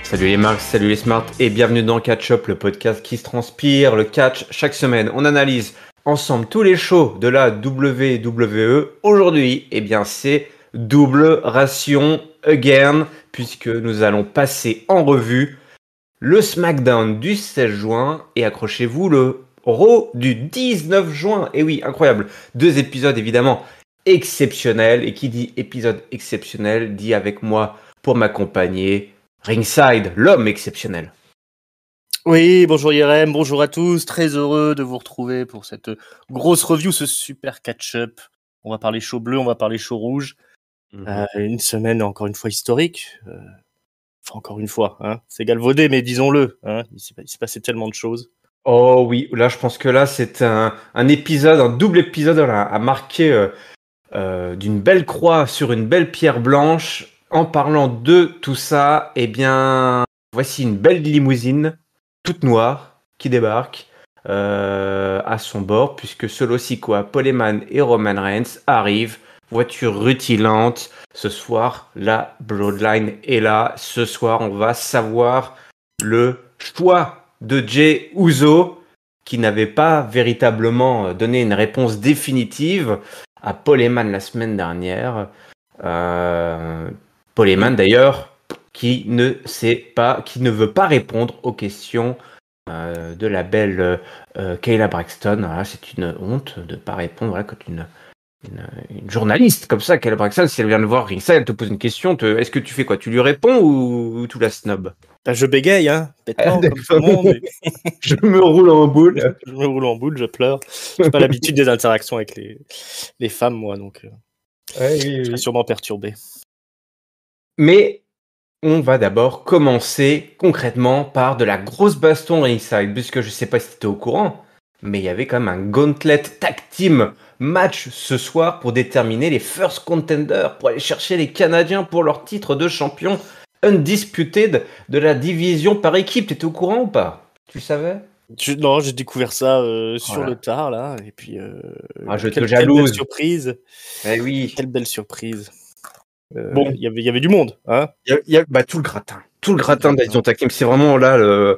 Salut les marques, salut les smarts et bienvenue dans Catch Up, le podcast qui se transpire, le catch. Chaque semaine, on analyse ensemble tous les shows de la WWE. Aujourd'hui, c'est double ration again, puisque nous allons passer en revue le SmackDown du 16 juin et accrochez-vous le Raw du 19 juin. Et oui, incroyable. 2 épisodes évidemment exceptionnels. Et qui dit épisode exceptionnel dit avec moi pour m'accompagner Ringside, l'homme exceptionnel. Oui, bonjour Yerem, bonjour à tous, très heureux de vous retrouver pour cette grosse review, ce super catch-up. On va parler chaud bleu, on va parler chaud rouge. Une semaine encore une fois historique. Encore une fois, hein. C'est galvaudé, mais disons-le, hein. Il s'est passé tellement de choses. Oh oui, là je pense que là c'est un épisode, un double épisode à marquer d'une belle croix sur une belle pierre blanche. En parlant de tout ça, voici une belle limousine, toute noire, qui débarque à son bord, puisque Solo Sikoa, Paul Heyman et Roman Reigns arrivent, voiture rutilante. Ce soir, la Bloodline est là. Ce soir, on va savoir le choix de Jey Uso, qui n'avait pas véritablement donné une réponse définitive à Paul Heyman la semaine dernière. Paul Heyman d'ailleurs, qui ne veut pas répondre aux questions de la belle Kayla Braxton. Voilà, c'est une honte de ne pas répondre. Voilà, quand une journaliste comme ça, Kayla Braxton, si elle vient de voir Ringside, elle te pose une question, est-ce que tu fais quoi? Tu lui réponds ou tu la snobs? Je bégaye, hein, bêtement, comme tout le monde. Je me roule en boule. Je me roule en boule, je pleure. J'ai pas l'habitude des interactions avec les femmes, moi, donc je serais sûrement perturbé. Mais on va d'abord commencer concrètement par de la grosse baston Ringside, puisque je sais pas si tu es au courant, mais il y avait quand même un gauntlet tag team match ce soir pour déterminer les first contenders, pour aller chercher les Canadiens pour leur titre de champion undisputed de la division par équipe. T'étais au courant ou pas? Tu savais? Non, j'ai découvert ça sur le tard, là, et puis je te jalouse. Quelle belle surprise. Eh oui. Quelle belle surprise. Bon, il y avait du monde, hein. Il y a tout le gratin de la division tag team. C'est vraiment là le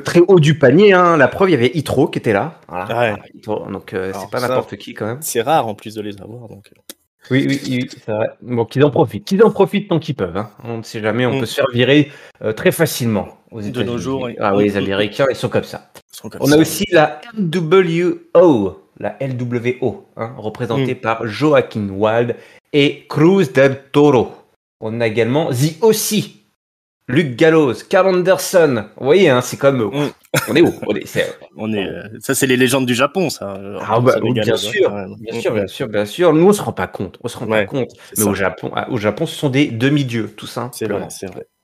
très haut du panier, hein. La preuve, il y avait Hitro qui était là. Voilà. Ouais. Donc c'est pas n'importe qui quand même. C'est rare en plus de les avoir, donc. Oui, c'est vrai. Bon, qu'ils en profitent tant qu'ils peuvent, hein. On ne sait jamais, on peut se faire virer très facilement aux États-Unis. De nos jours, oui. Ah oui, les Américains, ils sont comme ça. On a aussi la LWO, hein, représentée par Joaquin Wilde et Cruz del Toro. On a également The Aussie, Luke Gallows, Carl Anderson. Vous voyez, hein, c'est comme on est où? Ça, c'est les légendes du Japon, ça. Bien sûr. Nous, on se rend pas compte. Mais au Japon, ce sont des demi-dieux, tout ça. C'est vrai.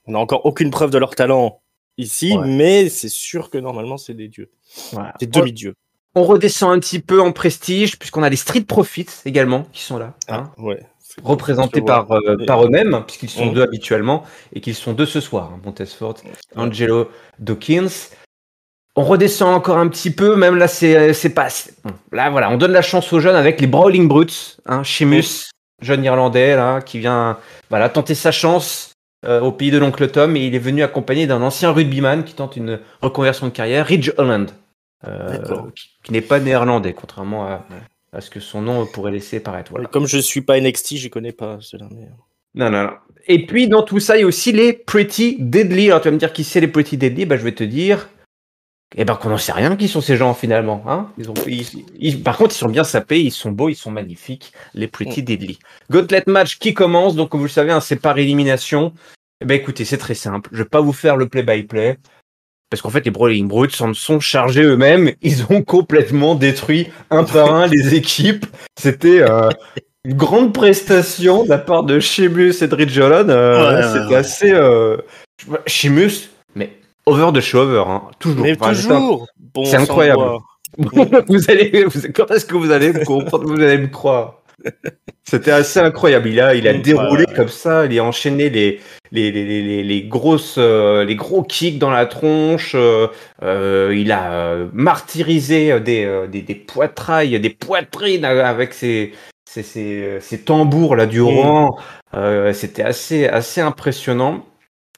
On n'a encore aucune preuve de leur talent ici, mais c'est sûr que normalement, c'est des dieux. Voilà. Des demi-dieux. On redescend un petit peu en prestige, puisqu'on a les Street Profits également qui sont là. Hein, représentés par eux-mêmes, puisqu'ils sont 2 habituellement, et qu'ils sont 2 ce soir. Hein, Montesfort, Angelo Dawkins. On redescend encore un petit peu, même là, c'est pas... Bon, là, voilà, on donne la chance aux jeunes avec les Brawling Brutes. Hein, Sheamus, jeune Irlandais, là, qui vient tenter sa chance au pays de l'oncle Tom, et il est venu accompagné d'un ancien rugbyman qui tente une reconversion de carrière, Ridge Holland, qui n'est pas néerlandais, contrairement à ce que son nom pourrait laisser paraître. Voilà. Comme je suis pas NXT, je connais pas cela. Mais... Non. Et puis, dans tout ça, il y a aussi les Pretty Deadly. Alors, tu vas me dire qui c'est les Pretty Deadly? Je vais te dire... qu'on n'en sait rien qui sont ces gens, finalement. Hein, par contre, ils sont bien sapés, ils sont beaux, ils sont magnifiques. Les Pretty Deadly. Gauntlet match qui commence. Donc, comme vous le savez, c'est par élimination. Écoutez, c'est très simple. Je vais pas vous faire le play-by-play. Parce qu'en fait, les Brawling Brutes s'en sont chargés eux-mêmes. Ils ont complètement détruit un par un les équipes. C'était une grande prestation de la part de Sheamus et de Ridge Holland. C'était assez... Sheamus, mais over de show over. Hein. Toujours. Mais toujours. Bon, c'est incroyable. Quand est-ce que vous allez me comprendre? Vous allez me croire? C'était assez incroyable. Il a déroulé comme ça. Il a enchaîné les gros kicks dans la tronche. Il a martyrisé des poitrails, des poitrines avec ses tambours là du rang. C'était assez impressionnant.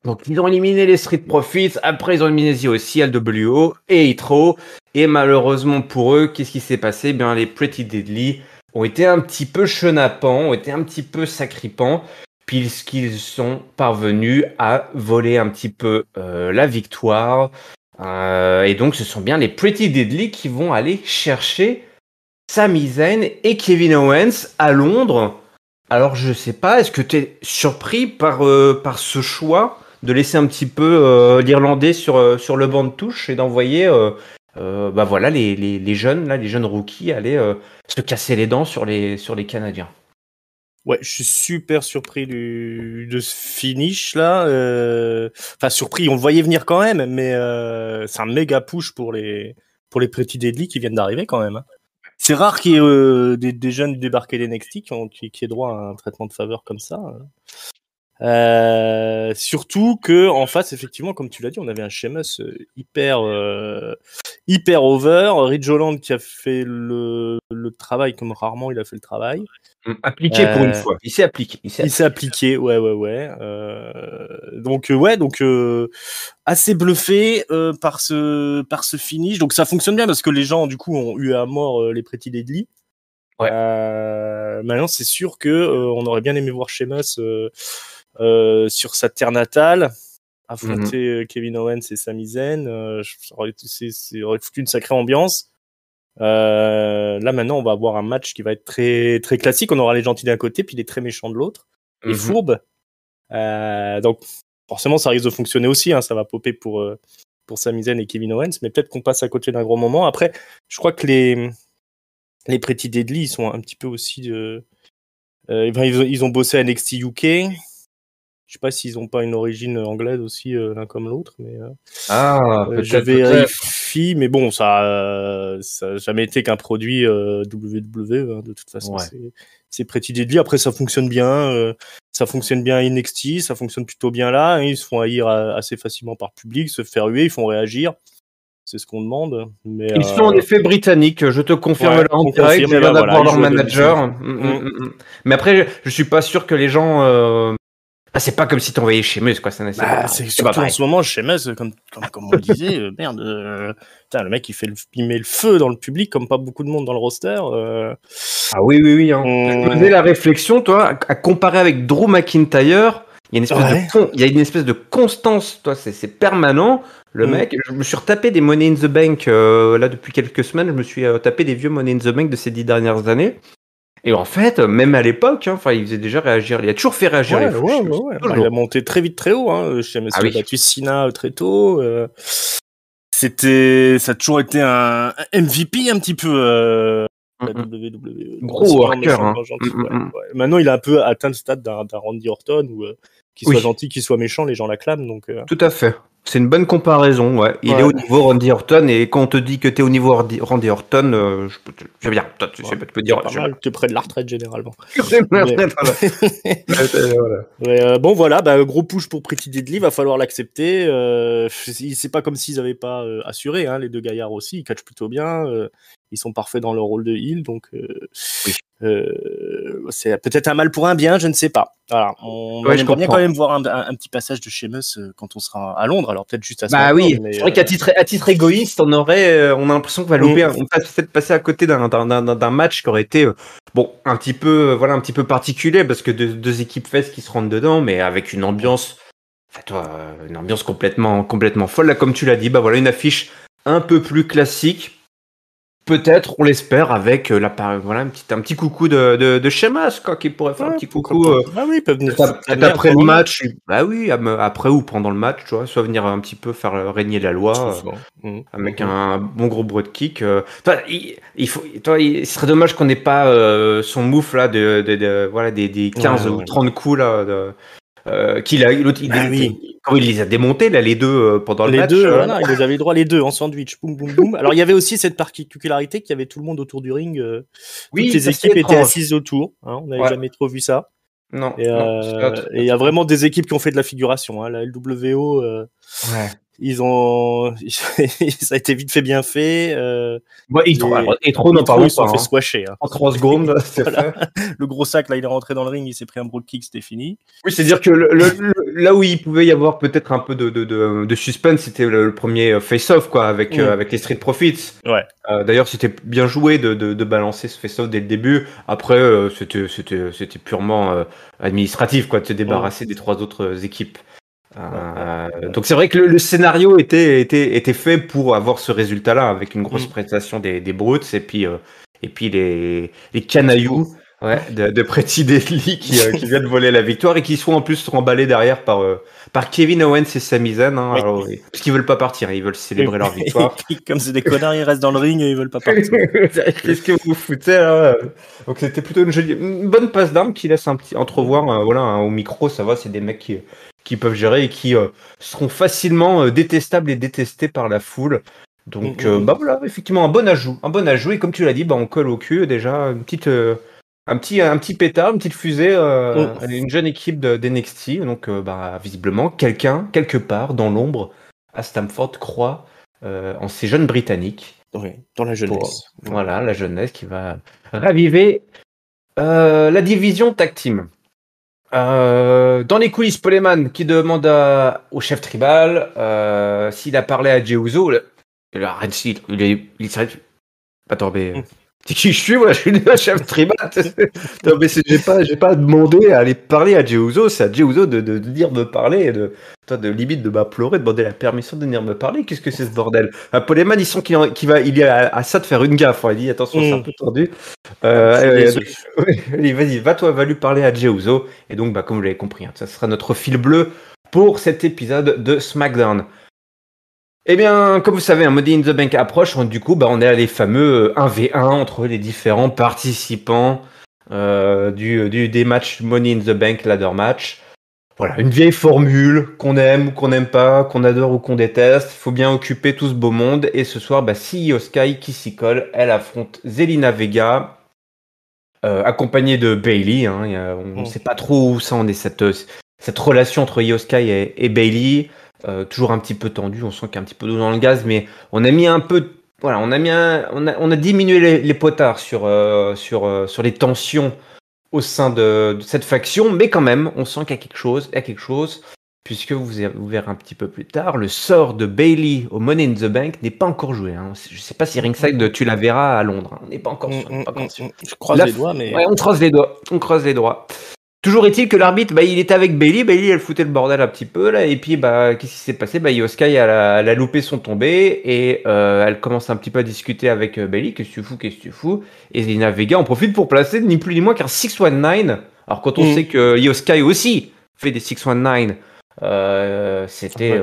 Donc, ils ont éliminé les Street Profits. Après, ils ont éliminé The aussi, LWO et Hitro. Et malheureusement pour eux, qu'est-ce qui s'est passé? Eh bien, les Pretty Deadly ont été un petit peu chenapants, ont été un petit peu sacripants, puisqu'ils sont parvenus à voler un petit peu la victoire. Et donc, ce sont bien les Pretty Deadly qui vont aller chercher Sami Zayn et Kevin Owens à Londres. Alors, je sais pas, est-ce que tu es surpris par ce choix de laisser un petit peu l'Irlandais sur le banc de touche et d'envoyer bah voilà, les jeunes, là, les jeunes rookies aller se casser les dents sur les Canadiens? Ouais, je suis super surpris de ce finish là. Enfin, surpris, on le voyait venir quand même, mais c'est un méga push pour les Pretty Deadly qui viennent d'arriver quand même. Hein. C'est rare qu'il y ait des jeunes débarqués d'NXT qui aient droit à un traitement de faveur comme ça. Surtout que en face, effectivement, comme tu l'as dit, on avait un Sheamus hyper over. Ridge Holland qui a fait le travail comme rarement il a fait le travail. Appliqué pour une fois. Il s'est appliqué. Il s'est appliqué, ouais. Donc assez bluffé par ce finish. Donc ça fonctionne bien parce que les gens du coup ont eu à mort les Pretty Deadly. Ouais. Maintenant c'est sûr que on aurait bien aimé voir Sheamus sur sa terre natale affronter Kevin Owens et Sami Zayn. Ça aurait foutu une sacrée ambiance. Là maintenant on va avoir un match qui va être très très classique. On aura les gentils d'un côté puis les très méchants de l'autre, les fourbes. Donc forcément ça risque de fonctionner aussi, hein. Ça va popper pour Sami Zayn et Kevin Owens, mais peut-être qu'on passe à côté d'un gros moment. Après je crois que les Pretty Deadly ils sont un petit peu aussi ils ont bossé à NXT UK. Je sais pas s'ils ont pas une origine anglaise aussi l'un comme l'autre, mais je vérifie. Mais bon, ça a jamais été qu'un produit WWE. Hein, de toute façon, c'est Pretty Deadly. Après, ça fonctionne bien. Ça fonctionne bien à NXT. Ça fonctionne plutôt bien là. Hein, ils se font haïr assez facilement par le public, se faire huer. Ils font réagir. C'est ce qu'on demande. Mais, ils sont en effet britanniques, je te confirme là en direct. Je viens d'avoir leur manager. Mais après, je suis pas sûr que les gens. C'est pas comme si t'envoyais Sheamus, quoi. C'est surtout en ce moment, Sheamus, comme on le disait, merde. Putain, le mec, il met le feu dans le public, comme pas beaucoup de monde dans le roster. Ah oui. Hein. Je me faisais la réflexion, toi, à comparer avec Drew McIntyre. Il y a une espèce de constance, toi, c'est permanent. Le mec, je me suis retapé des Money in the Bank là depuis quelques semaines. Je me suis tapé des vieux Money in the Bank de ces 10 dernières années. Et en fait, même à l'époque, il faisait déjà réagir. Il a toujours fait réagir les fous. Il a monté très vite très haut. Hein. Sheamus a battu Cena très tôt. Ça a toujours été un MVP un petit peu. La WWE. Gros worker. Hein. Maintenant, il a un peu atteint le stade d'un Randy Orton où qu'il soit gentil, qu'il soit méchant, les gens l'acclament. Donc. Tout à fait. C'est une bonne comparaison, ouais. Il est au niveau Randy Orton, et quand on te dit que t'es au niveau Randy Orton, je veux bien. Tu peux dire. T'es près de la retraite généralement. Bon, voilà, gros push pour Pretty Deadly, va falloir l'accepter. C'est pas comme s'ils avaient pas assuré, hein, les deux gaillards aussi, ils catchent plutôt bien. Ils sont parfaits dans leur rôle de heel, donc c'est peut-être un mal pour un bien, je ne sais pas. Voilà, on aimerait bien quand même voir un petit passage de Sheamus quand on sera à Londres, alors peut-être juste à ce moment. Oui, mais c'est vrai qu'à titre égoïste, on a l'impression qu'on va louper, on va peut-être passer à côté d'un match qui aurait été un petit peu particulier, parce que deux équipes fesses qui se rentrent dedans, mais avec une ambiance, complètement folle. Là, comme tu l'as dit, voilà une affiche un peu plus classique. Peut-être, on l'espère, avec un petit coucou de Sheamus, quoi, qui pourrait faire un petit coucou. Ils peuvent venir après le match. Après ou pendant le match, tu vois, soit venir un petit peu faire régner la loi, avec un bon gros broadkick. Il serait dommage qu'on n'ait pas son mouf là des 15 ou 30 coups là. Quand il les a démontés là, les deux pendant le match. Il les avait droit les deux en sandwich, boum boum boum. Alors il y avait aussi cette particularité qu'il y avait tout le monde autour du ring. Toutes les équipes étaient assises autour. Hein, on n'avait jamais trop vu ça. Non. Et il y a vraiment des équipes qui ont fait de la figuration. Hein, la LWO, ça a été vite fait, bien fait. Et trop, n'en parlons ils se sont pas. fait squasher. En 3 secondes, c'est fait. Le gros sac, là, il est rentré dans le ring, il s'est pris un broad kick, c'était fini. Oui, c'est-à-dire que là où il pouvait y avoir peut-être un peu de suspense, c'était le premier face-off, quoi, avec les Street Profits. Ouais. D'ailleurs, c'était bien joué de balancer ce face-off dès le début. Après, c'était purement administratif, quoi, de se débarrasser des 3 autres équipes. Donc c'est vrai que le scénario était fait pour avoir ce résultat-là, avec une grosse prestation des Brutes et puis les canailloux de Pretty Deadly qui viennent voler la victoire et qui sont en plus remballés derrière par Kevin Owens et Sami Zayn, alors, parce qu'ils veulent pas partir, ils veulent célébrer leur victoire. Comme c'est des connards, ils restent dans le ring et ils veulent pas partir. Qu'est-ce que vous foutez là? Donc c'était plutôt une bonne passe d'armes qui laisse un petit entrevoir, au micro, ça va, c'est des mecs qui peuvent gérer et qui seront facilement détestables et détestés par la foule. Donc voilà, effectivement un bon ajout. Et comme tu l'as dit, on colle au cul déjà un petit pétard, une petite fusée, une jeune équipe d'NXT. Donc visiblement quelqu'un quelque part dans l'ombre à Stamford croit en ces jeunes Britanniques. Oui, dans la jeunesse. Voilà, la jeunesse qui va raviver la division tag team. Dans les coulisses, Paul Heyman qui demande au chef tribal s'il a parlé à Jey Uso. Il serait... Attends, mais... C'est qui je suis, moi? Je suis le chef tribal. Non, mais j'ai pas demandé à aller parler à Jey Uso. C'est à Jey Uso de venir me parler et de limite de m'implorer, de demander la permission de venir me parler. Qu'est-ce que c'est ce bordel? Paul Heyman, il sent il est à ça de faire une gaffe. Il dit attention, c'est un peu tendu. Vas-y, va lui parler à Jey Uso. Et donc, comme vous l'avez compris, ça sera notre fil bleu pour cet épisode de SmackDown. Eh bien, comme vous savez, un Money in the Bank approche. Du coup, on est à les fameux 1v1 entre les différents participants des matchs Money in the Bank ladder match. Voilà, une vieille formule qu'on aime ou qu'on n'aime pas, qu'on adore ou qu'on déteste. Il faut bien occuper tout ce beau monde. Et ce soir, si Io Sky qui s'y colle, elle affronte Zelina Vega, accompagnée de Bayley. On ne sait pas trop où ça en est cette relation entre Io Sky et Bayley. Toujours un petit peu tendu, on sent qu'il y a un petit peu d'eau dans le gaz, mais on a mis un peu, voilà, on a diminué les potards sur les tensions au sein de cette faction, mais quand même, on sent qu'il y a quelque chose, puisque vous verrez un petit peu plus tard, le sort de Bayley au Money in the Bank n'est pas encore joué. Je sais pas si Ringside tu la verras à Londres, on n'est pas encore sûr. Je croise les doigts, mais on croise les doigts. Toujours est-il que l'arbitre, il était avec Bayley. Bayley, elle foutait le bordel un petit peu là, et puis qu'est-ce qui s'est passé? Io Sky, elle a loupé son tombé et elle commence un petit peu à discuter avec Bayley. Qu'est-ce que tu fous? Et Zelina Vega en profite pour placer ni plus ni moins qu'un 619. Alors quand on sait que Io Sky aussi fait des 619, c'était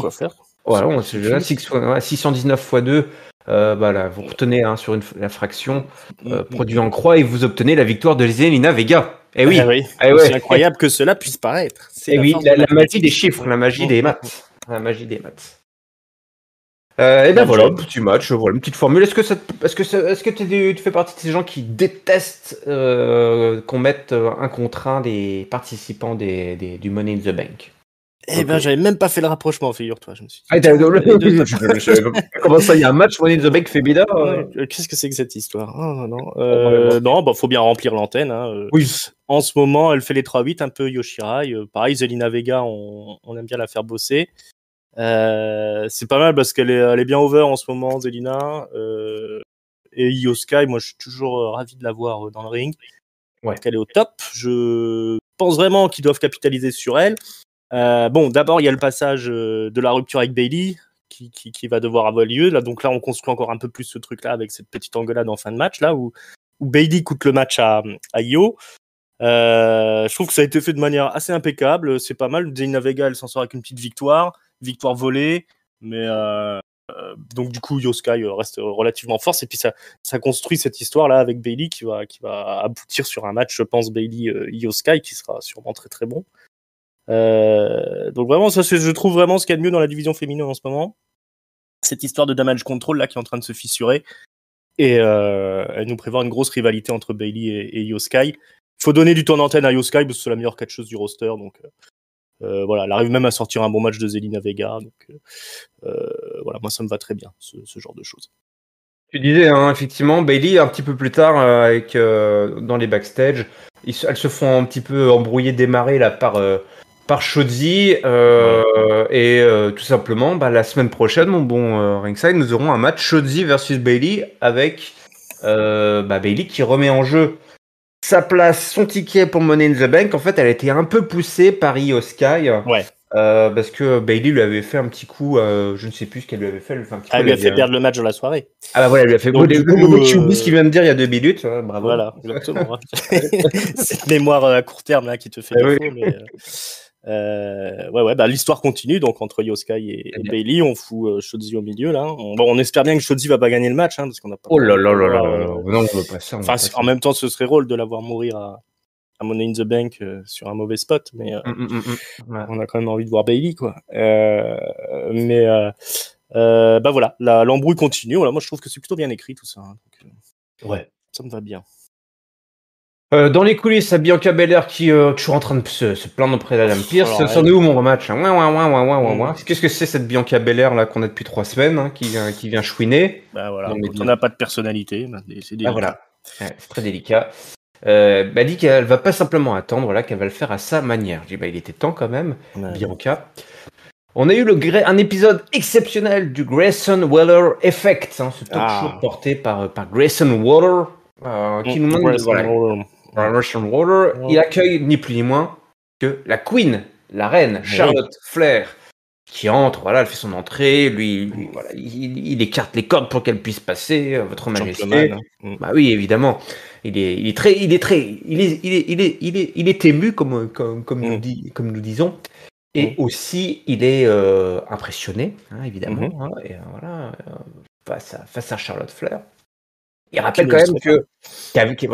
quoi faire. Voilà, on sait 619 x 2. Vous retenez sur la fraction produit en croix et vous obtenez la victoire de Zelina Vega. Eh oui, c'est incroyable que cela puisse paraître. C'est la magie des chiffres, la magie des maths. Voilà, petit match, voilà, une petite formule. Est-ce que tu fais partie de ces gens qui détestent qu'on mette un contre un des participants du Money in the Bank? J'avais même pas fait le rapprochement, figure-toi. Je me suis dit, comment ça, il y a un match Money in the Bank féminin? Qu'est-ce que c'est que cette histoire? Non, faut bien remplir l'antenne. Oui. En ce moment, elle fait les 3-8, un peu Yoshirai. Pareil, Zelina Vega, on aime bien la faire bosser. C'est pas mal parce qu'elle est bien over en ce moment, Zelina. Et Io Sky, moi, je suis toujours ravi de la voir dans le ring. Ouais. Qu'elle est au top. Je pense vraiment qu'ils doivent capitaliser sur elle. D'abord, il y a le passage de la rupture avec Bayley qui va devoir avoir lieu. Donc là, on construit encore un peu plus ce truc-là avec cette petite engueulade en fin de match, là, où Bayley coûte le match à Io. Je trouve que ça a été fait de manière assez impeccable. C'est pas mal. Zelina Vega, elle s'en sort avec une petite victoire volée. Mais donc, du coup, Io Sky reste relativement forte. Et puis, ça construit cette histoire-là avec Bayley qui va aboutir sur un match, je pense, Bayley-Io Sky, qui sera sûrement très, très bon. Donc vraiment, je trouve vraiment ce qu'il y a de mieux dans la division féminine en ce moment. Cette histoire de damage control là qui est en train de se fissurer et elle nous prévoit une grosse rivalité entre Bayley et Io Sky. Il faut donner du temps d'antenne à Io Sky parce que c'est la meilleure catcheuse du roster, donc Voilà, elle arrive même à sortir un bon match de Zelina Vega. Donc voilà, moi ça me va très bien ce genre de choses. Tu disais effectivement Bayley un petit peu plus tard avec dans les backstage, elles se font un petit peu embrouiller, démarrer là par Shotzi et tout simplement la semaine prochaine, mon bon Ringside, nous aurons un match Shotzi versus Bayley avec Bayley qui remet en jeu sa place, son ticket pour Money in the Bank. En fait, elle a été un peu poussée par Io Sky. Ouais. Parce que Bayley lui avait fait un petit coup, je ne sais plus ce qu'elle lui avait fait. Elle lui a fait perdre le match de la soirée. Ah bah voilà, elle lui a fait. Donc, Tu oublies ce qu'il vient de dire il y a 2 minutes. Bravo. Voilà, exactement. Cette mémoire à court terme là qui te fait défaut. Oui. Mais l'histoire continue donc entre Io Sky et Bayley. On fout Shotzi au milieu là. On espère bien que Shotzi va pas gagner le match parce qu'on n'a pas. Oh là là là là là. Non, on veut pas ça. Enfin, en même temps, ce serait drôle de la voir mourir à Money in the Bank sur un mauvais spot, mais on a quand même envie de voir Bayley quoi. Voilà, l'embrouille continue. Voilà, moi je trouve que c'est plutôt bien écrit tout ça. Donc, ouais, ça me va bien. Dans les coulisses, à Bianca Belair qui est toujours en train de se plaindre auprès d'Adam Pearce. C'en est où mon rematch Qu'est-ce que c'est cette Bianca Belair là qu'on a depuis 3 semaines qui vient chouiner? Voilà, quand on n'a pas de personnalité, c'est délicat. Voilà, c'est très délicat. Elle dit qu'elle va pas simplement attendre là, qu'elle va le faire à sa manière. Je dis il était temps quand même, Bianca. On a eu un épisode exceptionnel du Grayson Waller Effect, ce talk show porté par Grayson Waller, qui nous montre Grayson Waller. Il accueille ni plus ni moins que la Queen, la reine Charlotte Flair, qui entre. Voilà, elle fait son entrée. Lui voilà, il écarte les cordes pour qu'elle puisse passer, votre majesté. Bah oui, évidemment. Il est ému comme nous disons. Et aussi, il est impressionné, évidemment, et voilà, face à Charlotte Flair. Il rappelle quand même que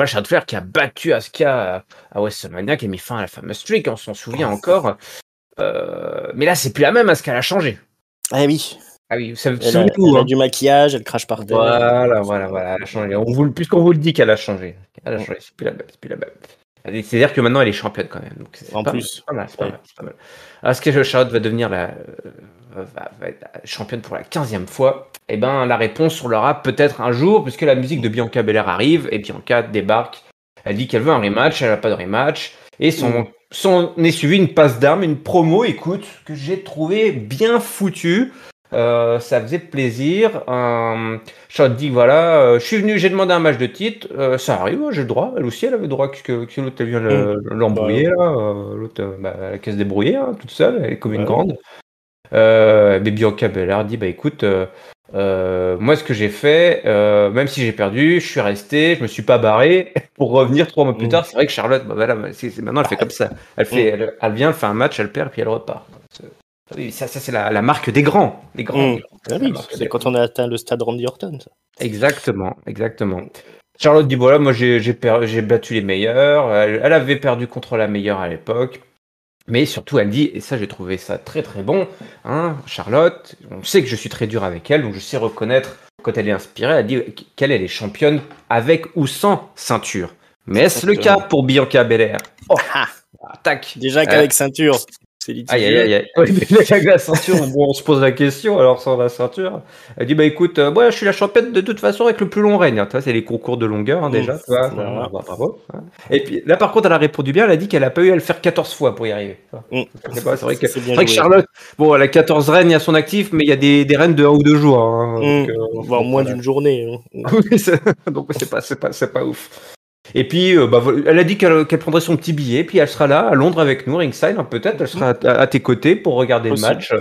Charlotte Flair qui a battu Asuka à WrestleMania, qui a mis fin à la fameuse streak, on s'en souvient encore. Mais là, c'est plus la même, Asuka, elle a changé. Ah oui. Ah oui, elle a du maquillage, elle crache par terre. Voilà, elle a changé. Puisqu'on vous le dit qu'elle a changé. Elle a changé, c'est plus la même. C'est-à-dire que maintenant elle est championne quand même. Donc c'est pas mal. Est-ce que Charlotte va devenir va être championne pour la 15e fois? Eh ben la réponse on l'aura peut-être un jour, puisque la musique de Bianca Belair arrive et Bianca débarque. Elle dit qu'elle veut un rematch, elle n'a pas de rematch. Et son est suivi une passe d'armes, une promo, écoute, que j'ai trouvé bien foutue. Ça faisait plaisir. Charlotte dit voilà, je suis venu, j'ai demandé un match de titre, ça arrive, j'ai le droit. Elle aussi, elle avait le droit que l'autre vient l'embrouiller là. L'autre, elle qu'elle se débrouiller toute seule, elle est comme une grande. Mais Bianca Belair dit écoute, moi ce que j'ai fait, même si j'ai perdu, je suis resté, je me suis pas barré pour revenir 3 mois plus tard. C'est vrai que Charlotte, maintenant elle fait comme ça. Elle vient, elle fait un match, elle perd puis elle repart. Oui, ça c'est la marque des grands. C'est quand on a atteint le stade Randy Orton. Ça. Exactement. Charlotte dit voilà, moi j'ai battu les meilleurs. Elle avait perdu contre la meilleure à l'époque. Mais surtout, elle dit, et ça j'ai trouvé ça très très bon, Charlotte, on sait que je suis très dur avec elle, donc je sais reconnaître quand elle est inspirée. Elle dit qu'elle est championne avec ou sans ceinture. Mais est-ce le cas pour Bianca Belair? Tac. Déjà qu'avec ceinture. Aïe. Avec la ceinture, on se pose la question, alors sans la ceinture. Elle dit écoute, je suis la championne de toute façon avec le plus long règne. C'est les concours de longueur déjà. Bravo. Et puis là par contre, elle a répondu bien, elle a dit qu'elle a pas eu à le faire 14 fois pour y arriver. C'est vrai que Charlotte, elle a 14 règnes à son actif, mais il y a des règnes de 1 ou 2 jours. Voire moins d'une journée. Donc c'est pas ouf. Et puis, elle a dit qu'elle prendrait son petit billet, puis elle sera là, à Londres avec nous, ringside, peut-être, elle sera à tes côtés pour regarder le match,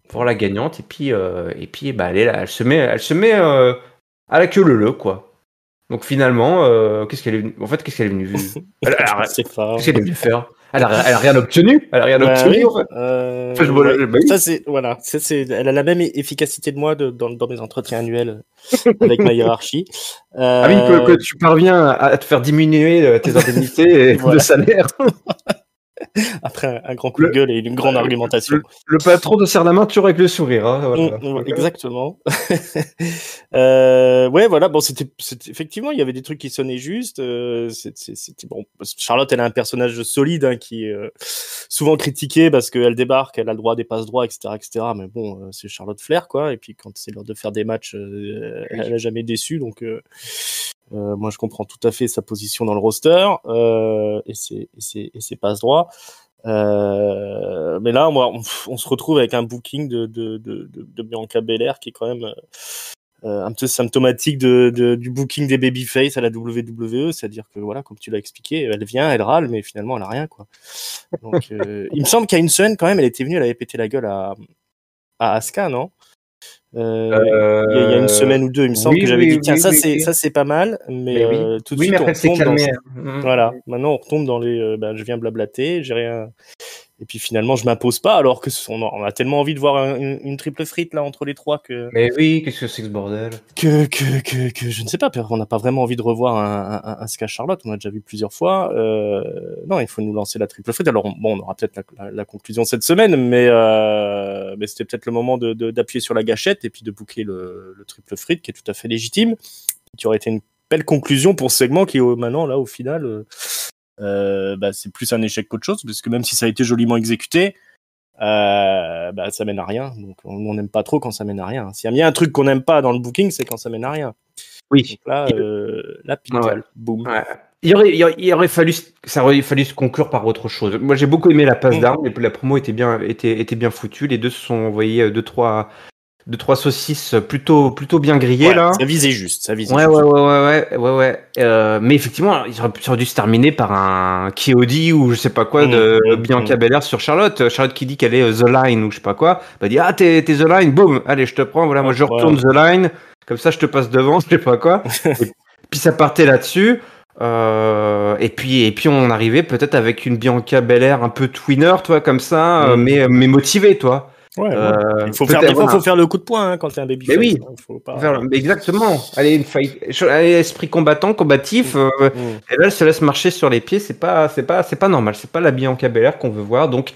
pour la gagnante, et puis elle est là, elle se met à la queue leu, quoi. Donc finalement, qu'est-ce qu'elle est venue Qu'est-ce qu'elle est venue faire? Elle a rien obtenu. Elle a rien obtenu. Ça c'est elle a la même efficacité de moi dans mes entretiens annuels avec ma hiérarchie. Que tu parviens à te faire diminuer tes indemnités et de salaire. Après un grand coup de gueule et une grande argumentation. Le patron te serre la main toujours avec le sourire. Hein, voilà. Exactement. Ouais, voilà. Bon, c'était effectivement, il y avait des trucs qui sonnaient juste. C'était bon. Charlotte, elle a un personnage solide hein, qui est souvent critiqué parce qu'elle débarque, elle a le droit des passes droits, etc., etc. Mais bon, c'est Charlotte Flair, quoi. Et puis quand c'est l'heure de faire des matchs, elle a jamais déçu. Donc moi, je comprends tout à fait sa position dans le roster et ses passes droits. Mais là, on se retrouve avec un booking de Bianca Belair qui est quand même un peu symptomatique du booking des babyface à la WWE, c'est-à-dire que voilà, comme tu l'as expliqué, elle vient, elle râle, mais finalement elle a rien quoi. Donc, il me semble qu'il y a une semaine quand même, elle était venue, elle avait pété la gueule à Asuka, non? Il y a une semaine ou deux, il me semble que j'avais dit tiens ça c'est pas mal, mais tout de suite mais après, on retombe calmé. Voilà, maintenant on retombe dans les je viens blablater, j'ai rien. Et puis finalement, je m'impose pas, alors que on a tellement envie de voir une triple frite là entre les trois que. Mais oui, qu'est-ce que c'est que ce bordel? Que je ne sais pas. On n'a pas vraiment envie de revoir un Asuka Charlotte. On a déjà vu plusieurs fois. Non, il faut nous lancer la triple frite. Alors on aura peut-être la conclusion cette semaine, mais c'était peut-être le moment d'appuyer sur la gâchette et puis de boucler le triple frite, qui est tout à fait légitime, qui aurait été une belle conclusion pour ce segment qui maintenant là au final. C'est plus un échec qu'autre chose, parce que même si ça a été joliment exécuté, ça mène à rien. Donc on n'aime pas trop quand ça mène à rien. S'il y a bien un truc qu'on n'aime pas dans le booking, c'est quand ça mène à rien. Oui. Donc là, la picole, boum. Ouais. Il aurait fallu se conclure par autre chose. Moi, j'ai beaucoup aimé la passe d'armes, et la promo était bien foutue. Les deux se sont envoyés deux trois saucisses plutôt bien grillées là. Ça visait juste. Ouais. Mais effectivement, ils auraient dû se terminer par un KOD ou je sais pas quoi de Bianca Belair sur Charlotte. Charlotte qui dit qu'elle est The Line ou je sais pas quoi. Bah dit t'es The Line, boum, allez je te prends. Voilà, moi je retourne The Line. Comme ça je te passe devant, je sais pas quoi. Et puis ça partait là-dessus. Et puis on arrivait peut-être avec une Bianca Belair un peu twinner, toi comme ça, mais motivée, toi. Il faut faire le coup de poing hein, quand t'es un babyface. Mais oui, hein, faut pas... exactement. Allez, une fight, allez, esprit combatif. Et là, elle se laisse marcher sur les pieds. C'est pas normal. C'est pas la Bianca Belair qu'on veut voir. Donc,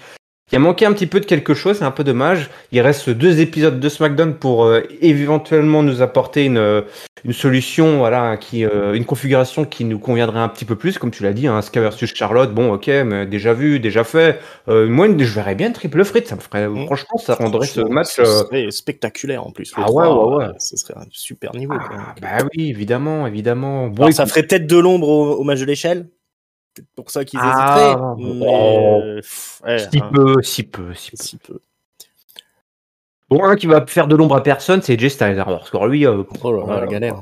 il a manqué un petit peu de quelque chose. C'est un peu dommage. Il reste 2 épisodes de SmackDown pour éventuellement nous apporter une solution, voilà, une configuration qui nous conviendrait un petit peu plus, comme tu l'as dit, Asuka versus Charlotte. Bon, ok, mais déjà vu, déjà fait. Moi, je verrais bien triple frite. Ça me ferait, franchement, ça rendrait ce match. Ce serait spectaculaire en plus. Ouais. Ce serait un super niveau. Bah oui, évidemment. Bon, alors, ça ferait tête de l'ombre au match de l'échelle. C'est pour ça qu'ils hésiteraient. Si peu. Bon, un qui va faire de l'ombre à personne, c'est Jay Styles. Alors, lui, la galère.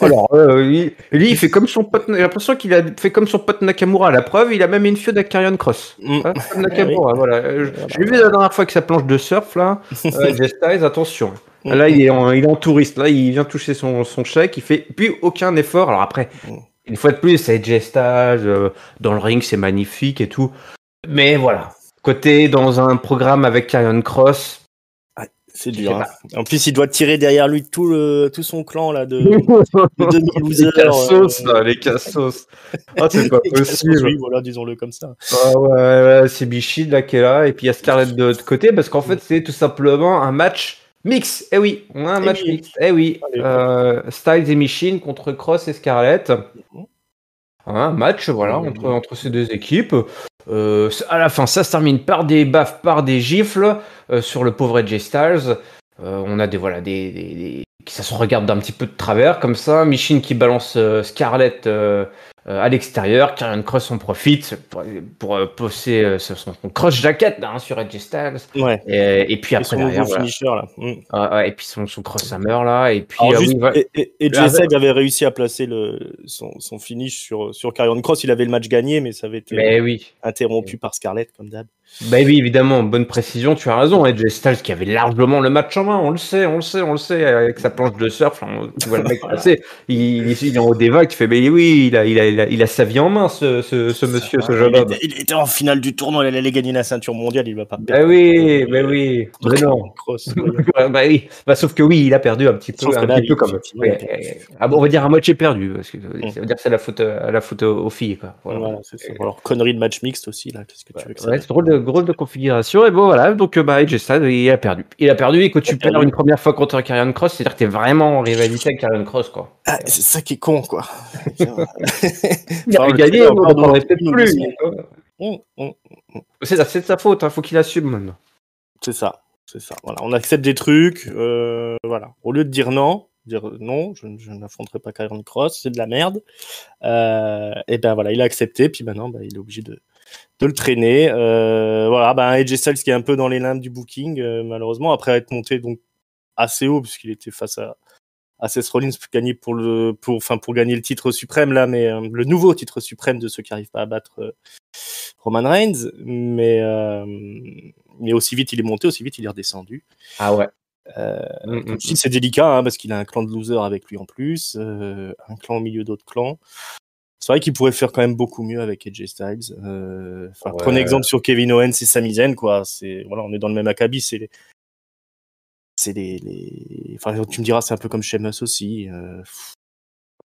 Alors, lui, il fait comme son pote. J'ai l'impression qu'il a fait comme son pote Nakamura. La preuve, il a même une feud avec Karrion Kross. Nakamura, voilà. J'ai vu la dernière fois que sa planche de surf là. Jay Styles, attention. Là, il est en touriste. Là, il vient toucher son chèque. Il fait plus aucun effort. Alors après, une fois de plus, c'est Jay Styles dans le ring, c'est magnifique et tout. Mais voilà, côté dans un programme avec Karrion Kross. C'est dur. Hein. En plus, il doit tirer derrière lui tout son clan là de demi-losers. Les cassos. C'est pas possible. Oui, voilà, disons-le comme ça. Ouais, c'est Bichid là qui est là, et puis il y a Scarlett de l'autre côté, parce qu'en fait, c'est tout simplement un match mix. Eh oui, on a un match mix. Eh oui, Styles et Michin contre Kross et Scarlett. Un match, voilà, entre ces deux équipes. À la fin, ça se termine par des baffes, par des gifles sur le pauvre Jay Styles. On a des qui ça se regarde d'un petit peu de travers comme ça. Michin qui balance Scarlett à l'extérieur. Karrion Kross en profite pour poser son cross jacket sur Jay Styles. Ouais. Et puis après derrière, finisher là. et puis son cross hammer là. Et puis et Jay Styles avait réussi à placer son finish sur Karrion Kross. Il avait le match gagné, mais ça avait été interrompu par Scarlett comme d'hab. Bah oui, évidemment, bonne précision, tu as raison. Jay Styles qui avait largement le match en main, on le sait, avec sa planche de surf. Tu vois le mec passer, il est en haut des vagues, tu fais, mais oui, il a il a sa vie en main, ce monsieur, ce jeune homme. Il était en finale du tournoi, il allait gagner la ceinture mondiale, il va pas Bah perdre. oui, mais oui. Mais non. Cross, Bah oui. Bah, sauf que oui, il a perdu un petit peu, Sauf que là, un petit peu oui, comme. effectivement, il a perdu. Ah bon, on va dire à moitié perdu, parce que ça veut dire que c'est la faute aux filles, quoi. Voilà, c'est ça. Alors, connerie de match mixte aussi, là. Qu'est-ce que tu veux que ça Ouais, dise c'est drôle de configuration. Et bon, voilà. Donc, AJ Styles, il a perdu. Il a perdu. Et quand tu perds une première fois contre Karrion Kross, c'est-à-dire que t'es vraiment en rivalité avec Karrion Kross, quoi. Ah, c'est ça qui est con, quoi. Il a gagné, on n'en parlerait peut-être plus. C'est de sa faute, faut qu'il assume maintenant. C'est ça. Voilà, on accepte des trucs. Voilà. Au lieu de dire non, je n'affronterai pas Karrion Kross, c'est de la merde. Et ben voilà, il a accepté. Puis maintenant, il est obligé de le traîner. Voilà, AJ Styles qui est un peu dans les limbes du booking, malheureusement, après être monté donc assez haut, puisqu'il était face à Seth Rollins pour gagner pour gagner le titre suprême là, mais le nouveau titre suprême de ceux qui n'arrivent pas à battre Roman Reigns, mais aussi vite il est monté, aussi vite il est redescendu. Ah ouais. C'est délicat parce qu'il a un clan de losers avec lui en plus, un clan au milieu d'autres clans. C'est vrai qu'il pourrait faire quand même beaucoup mieux avec AJ Styles. Prenez exemple sur Kevin Owens et Sami Zayn, quoi. On est dans le même acabit. Enfin, tu me diras, c'est un peu comme Sheamus aussi.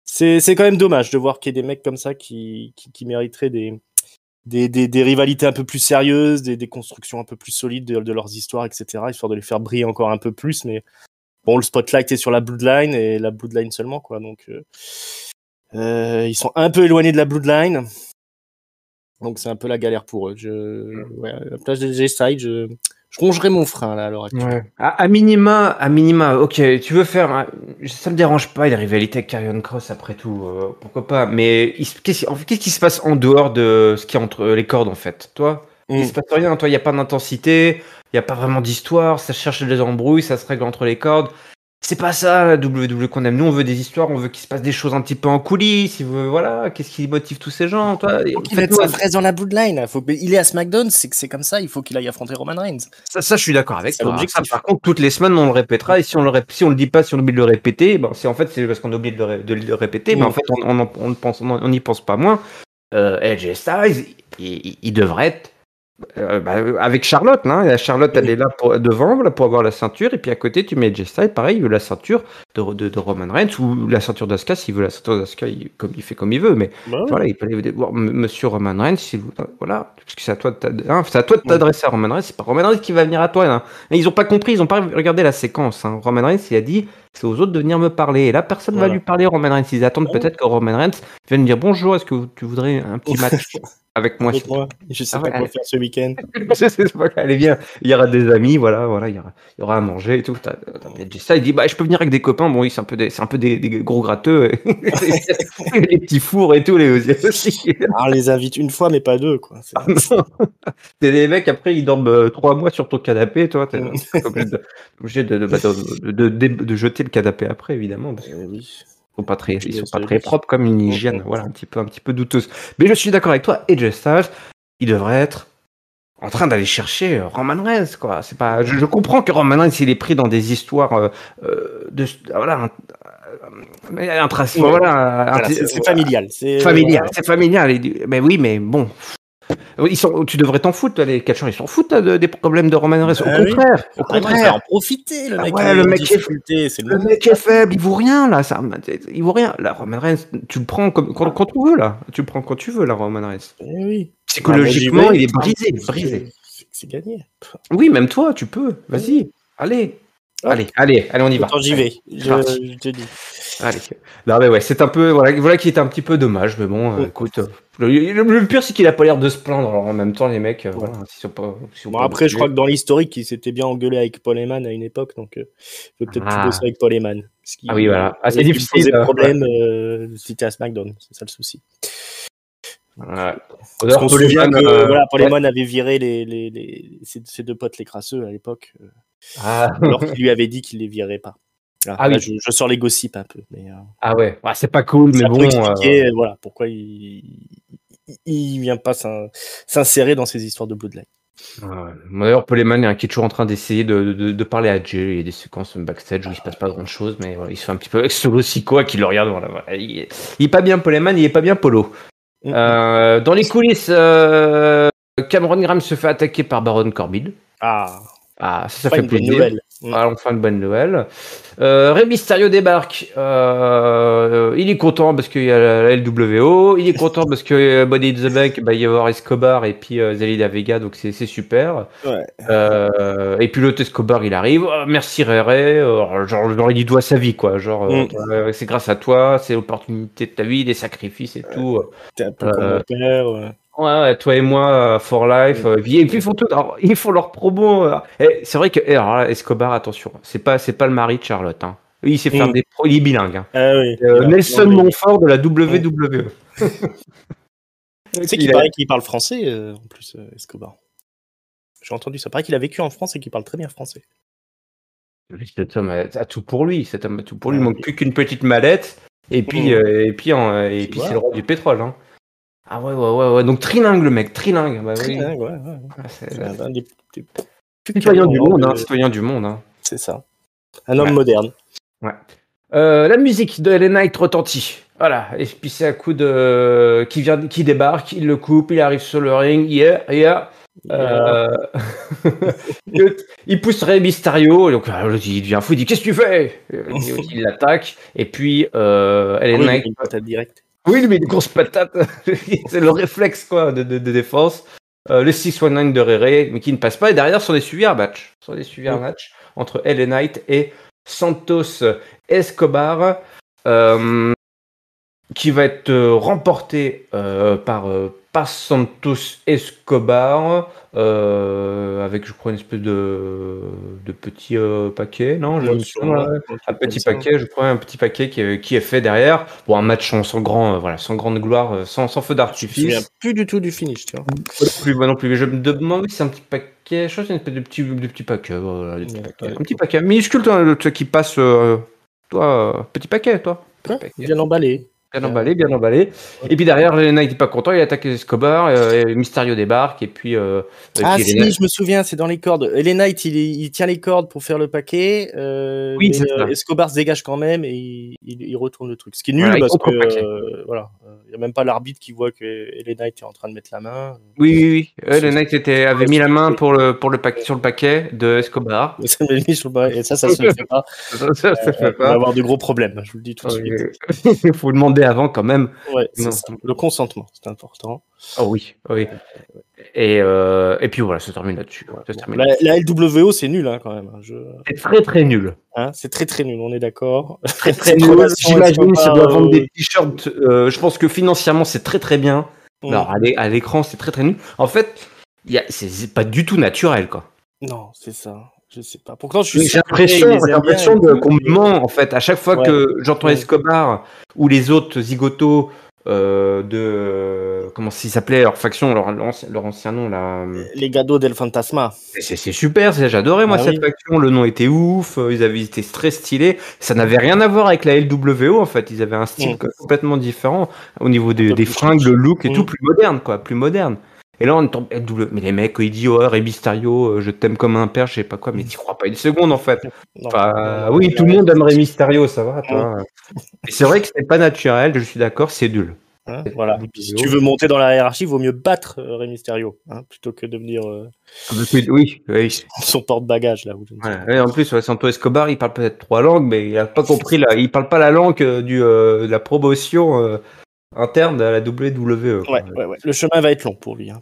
C'est quand même dommage de voir qu'il y ait des mecs comme ça qui mériteraient des rivalités un peu plus sérieuses, des constructions un peu plus solides de leurs histoires, etc., histoire de les faire briller encore un peu plus. Mais bon, le spotlight est sur la Bloodline et la Bloodline seulement, quoi. Donc, ils sont un peu éloignés de la Bloodline. Donc, c'est un peu la galère pour eux. À la place de AJ Styles, je rongerai mon frein là à l'heure actuelle. Ouais. À minima, ok, tu veux faire, ça me dérange pas, il a rivalité avec Karrion Kross après tout, pourquoi pas, mais qu'est-ce qui se passe en dehors de ce qui est entre les cordes en fait, toi? Il se passe rien, toi, il n'y a pas d'intensité, il n'y a pas vraiment d'histoire, ça cherche des embrouilles, ça se règle entre les cordes. C'est pas ça la WWE qu'on aime. Nous, on veut des histoires, on veut qu'il se passe des choses un petit peu en coulisses. Voilà, qu'est-ce qui motive tous ces gens, toi? Il faut qu'il mette sa fraise dans la Bloodline. Il est à SmackDown, c'est comme ça. Il faut qu'il aille affronter Roman Reigns. Ça, je suis d'accord avec toi. Par contre, toutes les semaines, on le répétera. Et si on le dit pas, si on oublie de le répéter, c'est parce qu'on oublie de le répéter. Mais en fait, on n'y pense pas moins. AJ Styles, il devrait être. Avec Charlotte, Charlotte elle est là devant pour avoir la ceinture, et puis à côté tu mets AJ Styles, pareil, il veut la ceinture de Roman Reigns ou la ceinture d'Asuka, s'il veut la ceinture d'Asuka, il fait comme il veut, mais voilà, il peut aller voir Monsieur Roman Reigns, voilà, parce que c'est à toi de t'adresser à Roman Reigns, c'est pas Roman Reigns qui va venir à toi, hein. Ils ont pas compris, ils ont pas regardé la séquence, hein. Roman Reigns il a dit c'est aux autres de venir me parler, et là personne va lui parler. Roman Reigns, ils attendent peut-être que Roman Reigns vienne dire bonjour, est-ce que tu voudrais un petit match avec moi? Je sais pas quoi faire ce week-end. Allez, viens, il y aura des amis, voilà, il y aura à manger et tout. Ça, il dit, je peux venir avec des copains. Bon, oui, c'est un peu des gros gratteux, les petits fours et tout. On les invite une fois, mais pas deux, quoi. C'est des mecs, après, ils dorment 3 mois sur ton canapé, toi, t'es obligé de jeter le canapé après, évidemment. Parce que ils sont pas très propres, comme une hygiène, voilà, un petit peu douteuse. Mais je suis d'accord avec toi, AJ Styles, il devrait être en train d'aller chercher Roman Reigns, quoi. C'est pas, je comprends que Roman Reigns il est pris dans des histoires c'est familial. C'est familial. Mais oui, mais bon. Tu devrais t'en foutre, les catcheurs, ils s'en foutent des problèmes de Roman Reigns. Au contraire. Il va en profiter, le mec. Le mec est faible, il vaut rien, là. Il vaut rien. Là, Roman Reigns, tu le prends quand tu veux, là. Tu le prends quand tu veux, là, Roman Reigns. Oui. Psychologiquement, il est brisé. C'est gagné. Oui, même toi, tu peux. Vas-y. Allez, on y va. Attends, j'y vais. Je te dis. Allez. Non, mais ouais, c'est un peu, voilà qui est un petit peu dommage, mais bon, écoute, le pire, c'est qu'il a pas l'air de se plaindre. Alors, en même temps, les mecs, voilà, après, je crois que dans l'historique, il s'était bien engueulé avec Paul Heyman à une époque, donc il peut peut-être plus bosser avec Paul Heyman. Oui, voilà. C'est difficile. Il posait problème si t'es à SmackDown, c'est ça le souci. Ouais. Parce qu'on se souvient que Paul Heyman avait viré ses deux potes les crasseux à l'époque, alors qu'il lui avait dit qu'il les virait pas. Là, je sors les gossips un peu. Mais, c'est pas cool, mais bon. Expliquer, voilà, pourquoi il vient pas s'insérer dans ces histoires de Bloodline. D'ailleurs, Poleman qui est toujours en train d'essayer de parler à Jay. Il y a des séquences backstage où il se passe pas grand chose, mais voilà, il se fait un petit peu avec Solo Sikoa qui le regarde. Voilà. Il est pas bien Poleman, il est pas bien Polo. Dans les coulisses, Cameron Grimes se fait attaquer par Baron Corbin. Ça fait plaisir. Enfin une bonne nouvelle. Rey Mysterio débarque. Il est content parce qu'il y a la LWO. Il est content parce que Money in the Bank, il va y avoir Escobar et puis Zelina Vega, donc c'est super. Et puis l'autre Escobar, il arrive. Merci Rey. Genre il doit sa vie, quoi. Genre c'est grâce à toi, c'est l'opportunité de ta vie, des sacrifices et tout. T'es un peu comme mon père. Ouais, toi et moi, for life. Et puis ils font tout. Alors, ils font leur promo. C'est vrai que alors là, Escobar, attention, c'est pas le mari de Charlotte. Hein. Il sait faire des pros, il est bilingue. Hein. Nelson Montfort de la WWE. Tu sais qu'il paraît qu'il parle français en plus, Escobar. J'ai entendu ça. Paraît qu'il a vécu en France et qu'il parle très bien français. Cet homme a tout pour lui. Cet homme a tout pour lui. Il manque plus qu'une petite mallette. Et puis c'est le roi du pétrole. Hein. Ah ouais. Donc trilingue le mec, trilingue. Bah, trilingue, oui. C'est un des citoyen du monde, citoyen du monde. Hein. C'est ça. Un homme moderne. Ouais. La musique de LA Knight retentit. Voilà. Et puis c'est un coup de qui débarque, il le coupe, il arrive sur le ring. Il pousse Rey Mysterio, donc il devient fou, il dit qu'est-ce que tu fais? Il l'attaque et puis LA Knight direct. Oui, mais une grosse patate, c'est le réflexe quoi de défense. Le 619 de Rey, mais qui ne passe pas. Et derrière, sont des suivis un match. Entre LA Knight et Santos Escobar, qui va être remporté par Santos Escobar, avec, je crois, une espèce de petit paquet, non? Un petit paquet qui est fait derrière. Bon, un match sans grande gloire, sans feu d'artifice. Je me souviens plus du tout du finish, tu vois. Moi non plus, mais je me demande si c'est un petit paquet, je crois que c'est une espèce de petit paquet, voilà, un petit paquet minuscule, toi, qui passe, petit paquet, toi. Bien emballé. Bien emballé. Et puis derrière, LA Knight n'est pas content, il attaque Escobar, Mysterio débarque, et puis... je me souviens, c'est dans les cordes. LA Knight, il tient les cordes pour faire le paquet, oui, c'est ça. Escobar se dégage quand même, et il retourne le truc. Ce qui est nul, parce que, il n'y a même pas l'arbitre qui voit que LA Knight est en train de mettre la main. Oui. LA Knight avait mis la main sur le paquet de Escobar. Et ça se fait pas. Ça se fait pas. On va avoir de gros problèmes, je vous le dis tout de suite. Il faut demander avant quand même. Ouais, c'est ça. Le consentement, c'est important. Oh oui. Et puis voilà, ça termine là-dessus. La LWO, c'est nul quand même. C'est très très nul. C'est très très nul, on est d'accord. Très très nul. J'imagine ça doit vendre des t-shirts. Je pense que financièrement, c'est très très bien. Alors à l'écran, c'est très très nul. En fait, c'est pas du tout naturel, quoi. Non, c'est ça. Je sais pas. Pourtant, j'ai l'impression qu'on me ment en fait. À chaque fois que j'entends Escobar ou les autres zigotos comment s'ils s'appelaient leur faction, leur ancien nom là. Les Gados del Fantasma. C'est super, j'adorais moi cette faction. Le nom était ouf, ils étaient très stylés. Ça n'avait rien à voir avec la LWO en fait. Ils avaient un style complètement différent au niveau des fringues, le look et tout, plus moderne quoi, plus moderne. Et là, on tombe mais les mecs, ils disent Rey Mysterio, je t'aime comme un père, je sais pas quoi, mais t'y crois pas une seconde en fait. Oui, tout le monde aime Rey Mysterio, ça va, toi. Et c'est vrai que c'est pas naturel, je suis d'accord, c'est nul. Voilà. Si tu veux monter dans la hiérarchie, il vaut mieux battre Rey Mysterio plutôt que devenir oui. son porte-bagages là. Et en plus, Santos Escobar, il parle peut-être 3 langues, mais il a pas compris il parle pas la langue de la promotion. Interne à la WWE. Ouais. Le chemin va être long pour lui.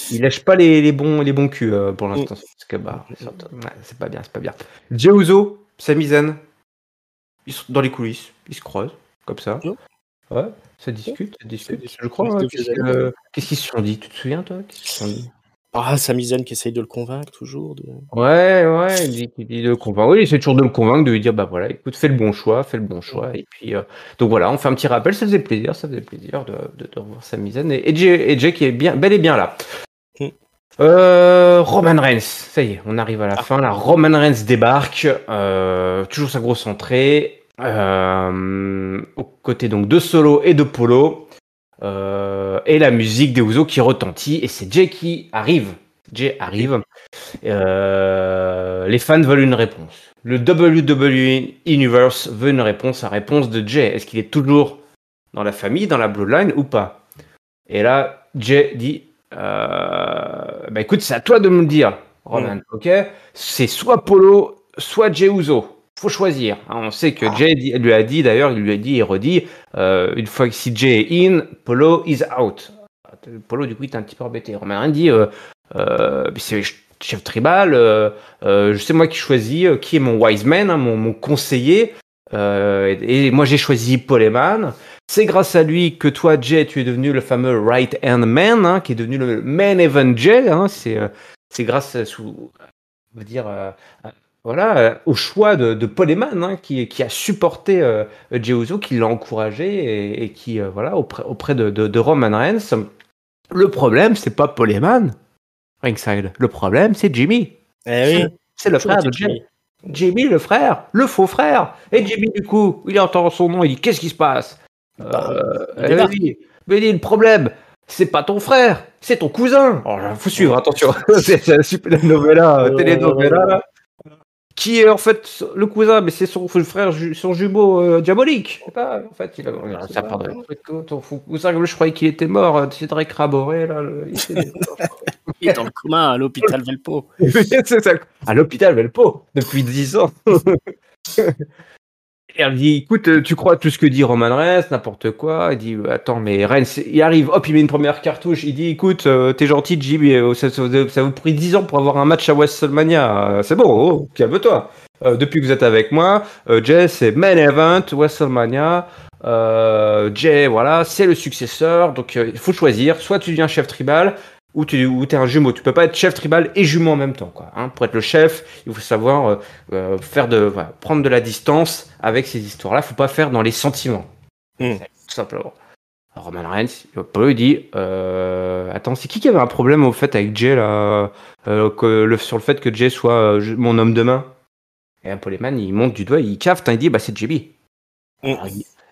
Il lâche pas les bons culs pour l'instant. C'est pas bien. Jey Uso, Sami Zayn, ils sont dans les coulisses, ils se croisent comme ça. Ouais, ça discute. Je crois. Qu'est-ce qu'ils se sont dit? Tu te souviens toi? Sami Zayn qui essaye de le convaincre toujours. Ouais, il dit de le convaincre. Oui, il essaie toujours de le convaincre, de lui dire voilà, écoute, fais le bon choix. Et puis, donc voilà, on fait un petit rappel, ça faisait plaisir de revoir Sami Zayn et Jey qui est bel et bien là. Roman Reigns, ça y est, on arrive à la fin. Là, Roman Reigns débarque, toujours sa grosse entrée, aux côtés donc de Solo et de Polo. Et la musique des Usos qui retentit, et c'est Jey qui arrive Jay arrive. Les fans veulent une réponse. Le WWE Universe veut une réponse. La réponse de Jay, est-ce qu'il est toujours dans la famille, dans la bloodline ou pas? Et là, Jay dit écoute, c'est à toi de me le dire, Roman. Ok, c'est soit Polo, soit Jey Uso. Faut choisir. On sait que Jay lui a dit, d'ailleurs, il lui a dit et redit, une fois que si Jay est in, Polo is out. Polo, du coup, il était un petit peu embêté. Roman Reigns dit c'est chef tribal, je sais moi qui choisis, qui est mon wise man, hein, mon conseiller. Et moi, j'ai choisi Paul Heyman. C'est grâce à lui que toi, Jay, tu es devenu le fameux right hand man, hein, qui est devenu le main event Jay. Hein, c'est grâce on va dire, au choix de Paul Heyman, hein, qui a supporté Jey Uso, qui l'a encouragé et qui, auprès de Roman Reigns. Le problème, c'est pas Paul Heyman, ringside. Le problème, c'est Jimmy. C'est le frère de Jay. Jimmy, le frère, le faux frère. Et Jimmy, du coup, il entend son nom, il dit qu'est-ce qui se passe? Mais dit, le problème, c'est pas ton frère, c'est ton cousin. Alors, faut suivre, attention. C'est la super novella, télénovela. Qui est en fait le cousin, mais c'est son frère, son jumeau diabolique. C'est pas, en fait, ça part de ton cousin, je croyais qu'il était mort. Cédric Raboré, là. Il est dans le coma à l'hôpital Velpo. C'est ça. À l'hôpital Velpo, depuis 10 ans. Et elle dit, écoute, tu crois tout ce que dit Roman Reigns, n'importe quoi. Il dit, attends, mais Reigns, il arrive, hop, il met une première cartouche. Il dit, écoute, t'es gentil, Jimmy, ça vous pris 10 ans pour avoir un match à WrestleMania. C'est bon, calme-toi. Depuis que vous êtes avec moi, Jay, c'est main event, WrestleMania. Jay, voilà, c'est le successeur. Donc, il faut choisir. Soit tu deviens chef tribal, ou t'es un jumeau. Tu peux pas être chef tribal et jumeau en même temps, quoi. Hein. Pour être le chef, il faut savoir prendre de la distance avec ces histoires-là. Faut pas faire dans les sentiments. Tout simplement. Alors, Roman Reigns, il dit attends, c'est qui avait un problème au fait avec Jay là, sur le fait que Jay soit mon homme de main? Et Paul Heyman, il monte du doigt, il cafte, il dit c'est Jimmy.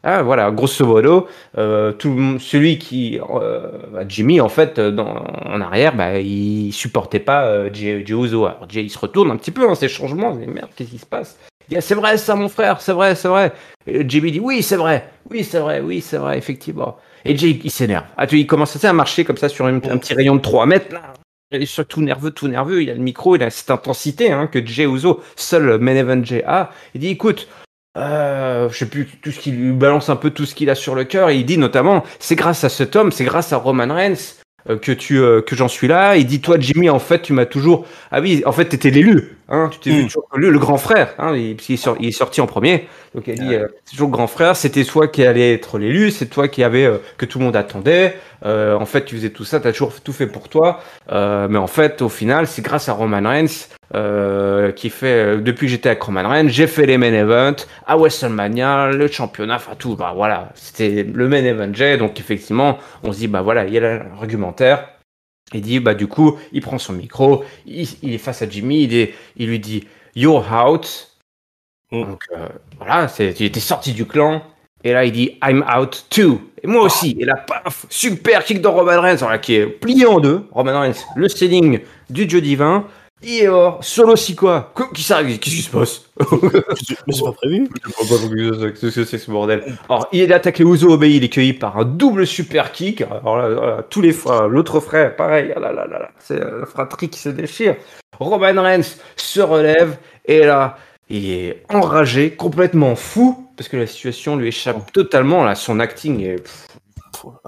Voilà, grosso modo, celui qui, Jimmy, en fait, en arrière, il supportait pas Jey Uso. Alors Jay, il se retourne un petit peu, ces changements, il dit merde, qu'est-ce qui se passe? Il dit c'est vrai ça, mon frère, c'est vrai. Et Jimmy dit oui, c'est vrai, effectivement. Et Jay, il s'énerve. Il commence à marcher comme ça sur un petit rayon de 3 mètres, là. Il est tout nerveux, il a le micro, il a cette intensité que Jey Uso, seul main event Jay a. Il dit écoute, je sais plus, tout ce qu'il lui balance un peu tout ce qu'il a sur le cœur, et il dit notamment c'est grâce à cet homme, c'est grâce à Roman Reigns que j'en suis là. Il dit toi Jimmy, en fait tu m'as toujours, ah oui, en fait t'étais l'élu, hein, tu t'es vu toujours le grand frère, hein, il est sorti en premier, donc il dit c'est toujours le grand frère, c'était toi qui allais être l'élu, c'est toi qui avait que tout le monde attendait, en fait tu faisais tout ça, t'as toujours tout fait pour toi, mais en fait au final c'est grâce à Roman Reigns qui fait depuis que j'étais avec Roman Reigns, j'ai fait les main events à WrestleMania, le championnat, enfin tout, voilà, c'était le main event Jay, donc effectivement on se dit voilà, il y a l'argumentaire. Il dit du coup il prend son micro, il est face à Jimmy, il lui dit you're out. Donc voilà, il était sorti du clan. Et là il dit I'm out too. Et moi aussi. Et là paf, super kick de Roman Reigns, qui est plié en deux. Roman Reigns, le selling du dieu divin. Il est hors, solo si quoi? Qu'est-ce qui se passe? Mais c'est pas prévu. Qu'est-ce que c'est ce bordel? Alors, il attaque les Uso, obéit, il est cueilli par un double super kick. Alors là, tous les fois, l'autre frère, pareil, c'est la fratrie qui se déchire. Roman Reigns se relève, et là, il est enragé, complètement fou, parce que la situation lui échappe totalement. Là, son acting est...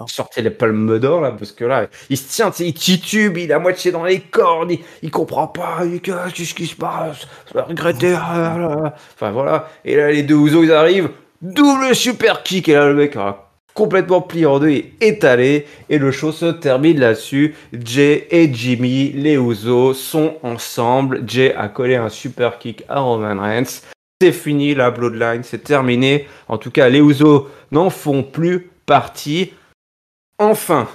sortez les palmes d'or là, parce que là il se tient, il titube, il est à moitié dans les cordes, il comprend pas, qu'est-ce qui se passe, ça va regretter, enfin voilà. Et là les deux Usos ils arrivent, double super kick, et là le mec complètement plié en deux et étalé, et le show se termine là-dessus. Jay et Jimmy, les Usos, sont ensemble. Jay a collé un super kick à Roman Reigns. C'est fini, la Bloodline, c'est terminé. En tout cas, les Usos n'en font plus partie. Enfin,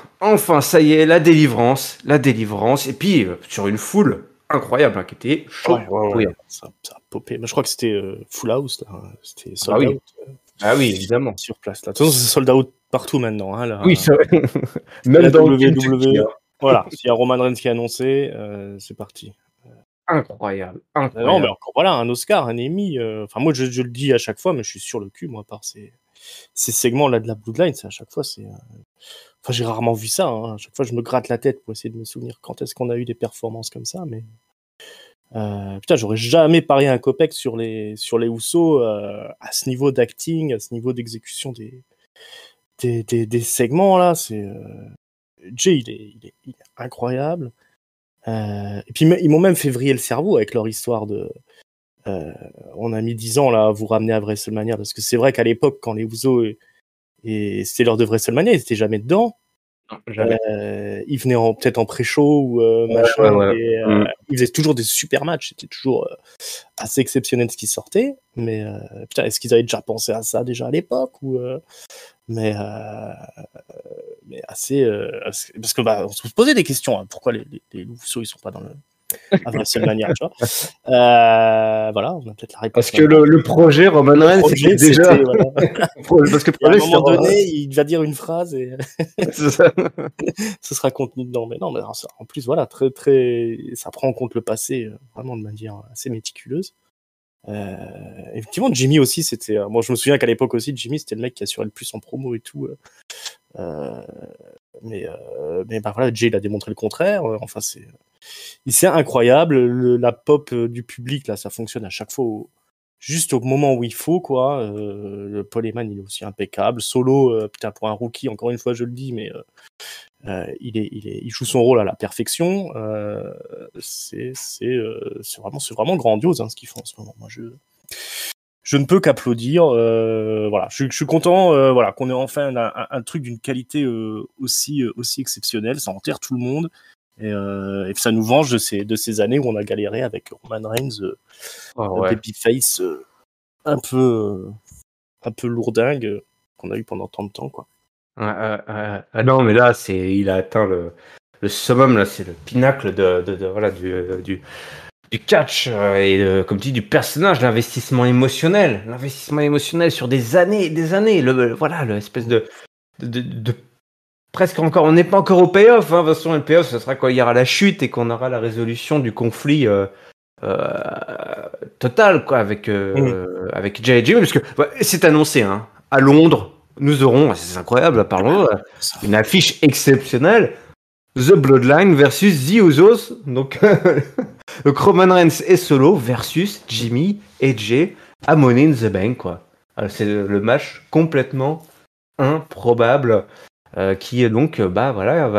ça y est, la délivrance, et puis sur une foule incroyable qui était chaud. Ouais. Ça a popé. Mais je crois que c'était Full House, là. C'était sold out. Ah oui, évidemment. Sur place, là. De toute façon, c'est sold out partout maintenant. Hein, là. Oui, c'est vrai. Même dans WWE. Voilà, s'il y a Roman Reigns qui est annoncé, c'est parti. Incroyable, Non, incroyable. mais encore voilà, un Oscar, un Emmy. Enfin, moi, je le dis à chaque fois, mais je suis sur le cul, moi, par ces segments-là de la Bloodline. À chaque fois, c'est. Enfin, j'ai rarement vu ça. Hein. À chaque fois, je me gratte la tête pour essayer de me souvenir quand est-ce qu'on a eu des performances comme ça. Mais putain, j'aurais jamais parié un copec sur les Usos à ce niveau d'acting, à ce niveau d'exécution des segments là. C'est Jay, il est incroyable. Et puis ils m'ont même fait vriller le cerveau avec leur histoire de. On a mis 10 ans là à vous ramener à WrestleMania parce que c'est vrai qu'à l'époque quand les Usos et c'était l'heure de WrestleMania, ils étaient jamais dedans. Non, jamais. Ils venaient peut-être en pré-show ou machin. Ouais. Et, ils faisaient toujours des super matchs. C'était toujours assez exceptionnel ce qui sortait. Mais putain, est-ce qu'ils avaient déjà pensé à ça déjà à l'époque ou mais assez, parce que on se posait des questions. Hein, pourquoi les Usos ils sont pas dans le à WrestleMania, tu vois. Voilà, on a peut-être la réponse. Parce que le projet Roman Reigns, c'était déjà. Voilà. Parce que à un moment donné, il va dire une phrase et c'est ça. ce sera contenu dedans. Mais non, mais en plus, voilà, très, très, ça prend en compte le passé vraiment de manière assez méticuleuse. Effectivement, Jimmy aussi, c'était. Moi, je me souviens qu'à l'époque aussi, Jimmy, c'était le mec qui assurait le plus en promo et tout. Mais bah voilà, Jay il a démontré le contraire. Enfin, c'est incroyable. La pop du public là, ça fonctionne à chaque fois juste au moment où il faut quoi. Le Paul Heyman il est aussi impeccable. Solo, putain pour un rookie, encore une fois je le dis, mais il joue son rôle à la perfection. C'est vraiment grandiose hein, ce qu'ils font en ce moment. Moi je ne peux qu'applaudir. Voilà, je suis content. Voilà, qu'on ait enfin un truc d'une qualité aussi exceptionnelle. Ça enterre tout le monde et ça nous venge de ces années où on a galéré avec Roman Reigns, babyface un peu lourdingue qu'on a eu pendant tant de temps, quoi. Ah non, mais là, il a atteint le summum. Là, c'est le pinacle voilà du catch et comme tu dis du personnage, l'investissement émotionnel sur des années et des années, voilà l'espèce de presque encore, on n'est pas encore au payoff, hein. De toute façon le payoff ce sera quand il y aura la chute et qu'on aura la résolution du conflit total quoi avec Jay et Jimmy, parce que c'est annoncé hein, à Londres nous aurons, c'est incroyable, parlons une affiche exceptionnelle, The Bloodline versus The Usos, donc Roman Reigns et Solo versus Jimmy et Jay à Money in the Bank, quoi. C'est le match complètement improbable qui est donc voilà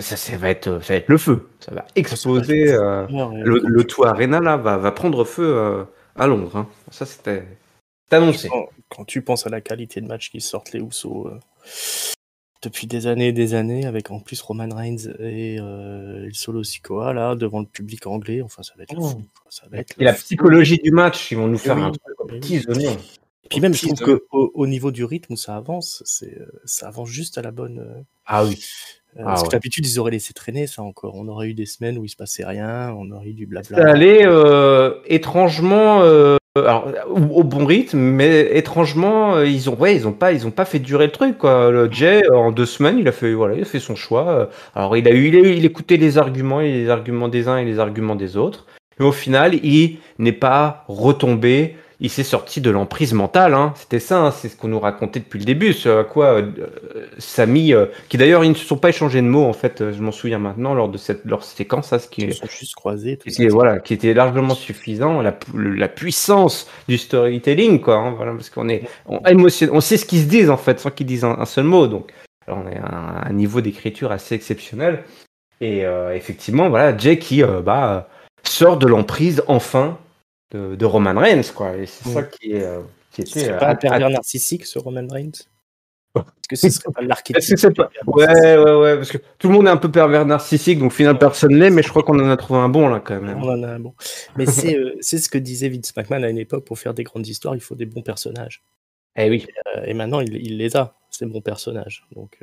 ça va être le feu, ça va exploser. Le Tour Arena là va prendre feu à Londres. Hein. Ça c'était annoncé. Quand tu penses à la qualité de match qui sortent les Usos depuis des années et des années, avec en plus Roman Reigns et le Solo Sikoa là devant le public anglais, enfin ça va être le fou. Ça va être et la psychologie du match, ils vont nous faire un truc oui. petits oignons. Et puis même je trouve que au niveau du rythme où ça avance, ça avance juste à la bonne. Ah oui. Parce que d'habitude ils auraient laissé traîner ça encore. On aurait eu des semaines où il se passait rien, on aurait eu du blabla. Ça allait étrangement alors, au bon rythme, mais étrangement ils ont pas fait durer le truc quoi. Le Jay en 2 semaines il a fait son choix. Alors il écoutait les arguments des uns et les arguments des autres, mais au final il n'est pas retombé. Il s'est sorti de l'emprise mentale, hein. C'était ça, hein, c'est ce qu'on nous racontait depuis le début, ce à quoi Sami, qui d'ailleurs ils ne se sont pas échangés de mots en fait, je m'en souviens maintenant lors de leur séquence, ça, Ils se sont juste croisés, tout qui était largement suffisant, la puissance du storytelling quoi, hein, voilà, parce on sait ce qu'ils se disent en fait sans qu'ils disent un seul mot, donc alors on est à un niveau d'écriture assez exceptionnel et effectivement voilà Jay qui sort de l'emprise enfin de Roman Reigns quoi, et c'est ça qui était c'est pas un pervers narcissique ce Roman Reigns. Est-ce que ce serait pas l'archétype Ouais, parce que tout le monde est un peu pervers narcissique, donc finalement personne l'est, mais je crois qu'on en a trouvé un bon là quand même. On en a un bon. Mais c'est ce que disait Vince McMahon à une époque, pour faire des grandes histoires, il faut des bons personnages. Eh oui. Et maintenant, il les a, ces bons personnages. Donc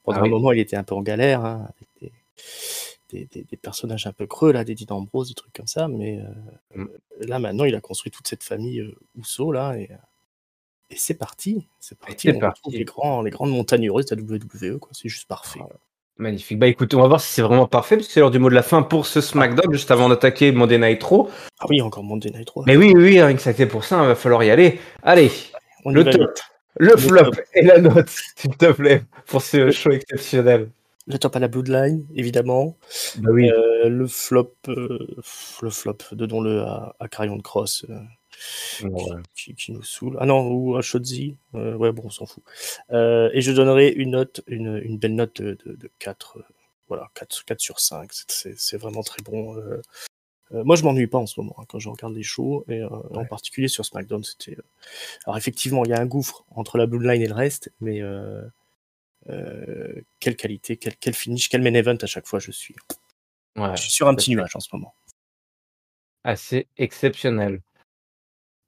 pendant un moment, il était un peu en galère, hein, avec des personnages un peu creux, là, des Dean Ambrose, des trucs comme ça, mais là maintenant, il a construit toute cette famille Uso là, et c'est parti. On retrouve les grandes montagnes heureuses de la WWE, quoi. C'est juste parfait. Magnifique. Bah écoute, on va voir si c'est vraiment parfait, parce que c'est l'heure du mot de la fin pour ce SmackDown, juste avant d'attaquer Monday Night Raw. Ah oui, encore Monday Night Raw. Mais oui, rien que ça a été pour ça, il va falloir y aller. Allez, On y le va top, vite. le flop top. et la note, s'il te plaît, pour ce show exceptionnel. Le top à la Bloodline, évidemment. Bah oui. Le flop, donnons-le à Karrion Cross, Ouais. qui nous saoule. Ah non, ou à Shotzi. Ouais, bon, on s'en fout. Et je donnerai une belle note de 4. Voilà, 4 sur 5. C'est vraiment très bon. Moi, je m'ennuie pas en ce moment quand je regarde les shows, et en particulier sur SmackDown, c'était. Alors effectivement, il y a un gouffre entre la Bloodline et le reste, mais quelle qualité, quel finish, quel main event à chaque fois. Je suis sur un petit nuage en ce moment. Assez exceptionnel.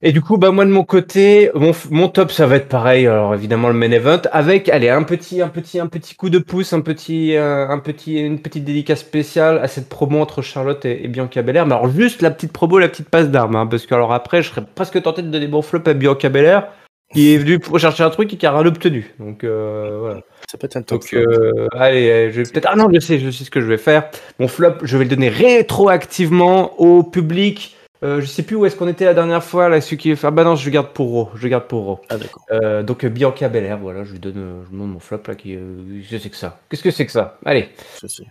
Et du coup, bah moi de mon côté, mon top, ça va être pareil. Alors évidemment le main event avec, allez, un petit coup de pouce, une petite dédicace spéciale à cette promo entre Charlotte et Bianca Belair. Mais alors juste la petite promo, la petite passe d'armes, hein, parce que alors après, je serais presque tenté de donner bon flop à Bianca Belair, qui est venu pour chercher un truc et qui a rien obtenu. Donc voilà. Ça peut être un top Donc flop. allez, je vais peut-être. Ah non, je sais ce que je vais faire. Mon flop, je vais le donner rétroactivement au public. Je sais plus où est-ce qu'on était la dernière fois là, celui qui. Ah bah non, je garde pour Raw. Ah d'accord. Donc Bianca Belair, voilà, je lui donne mon flop là qui. Qu'est-ce que c'est que ça? Qu'est-ce que c'est que ça? Allez. Je sais.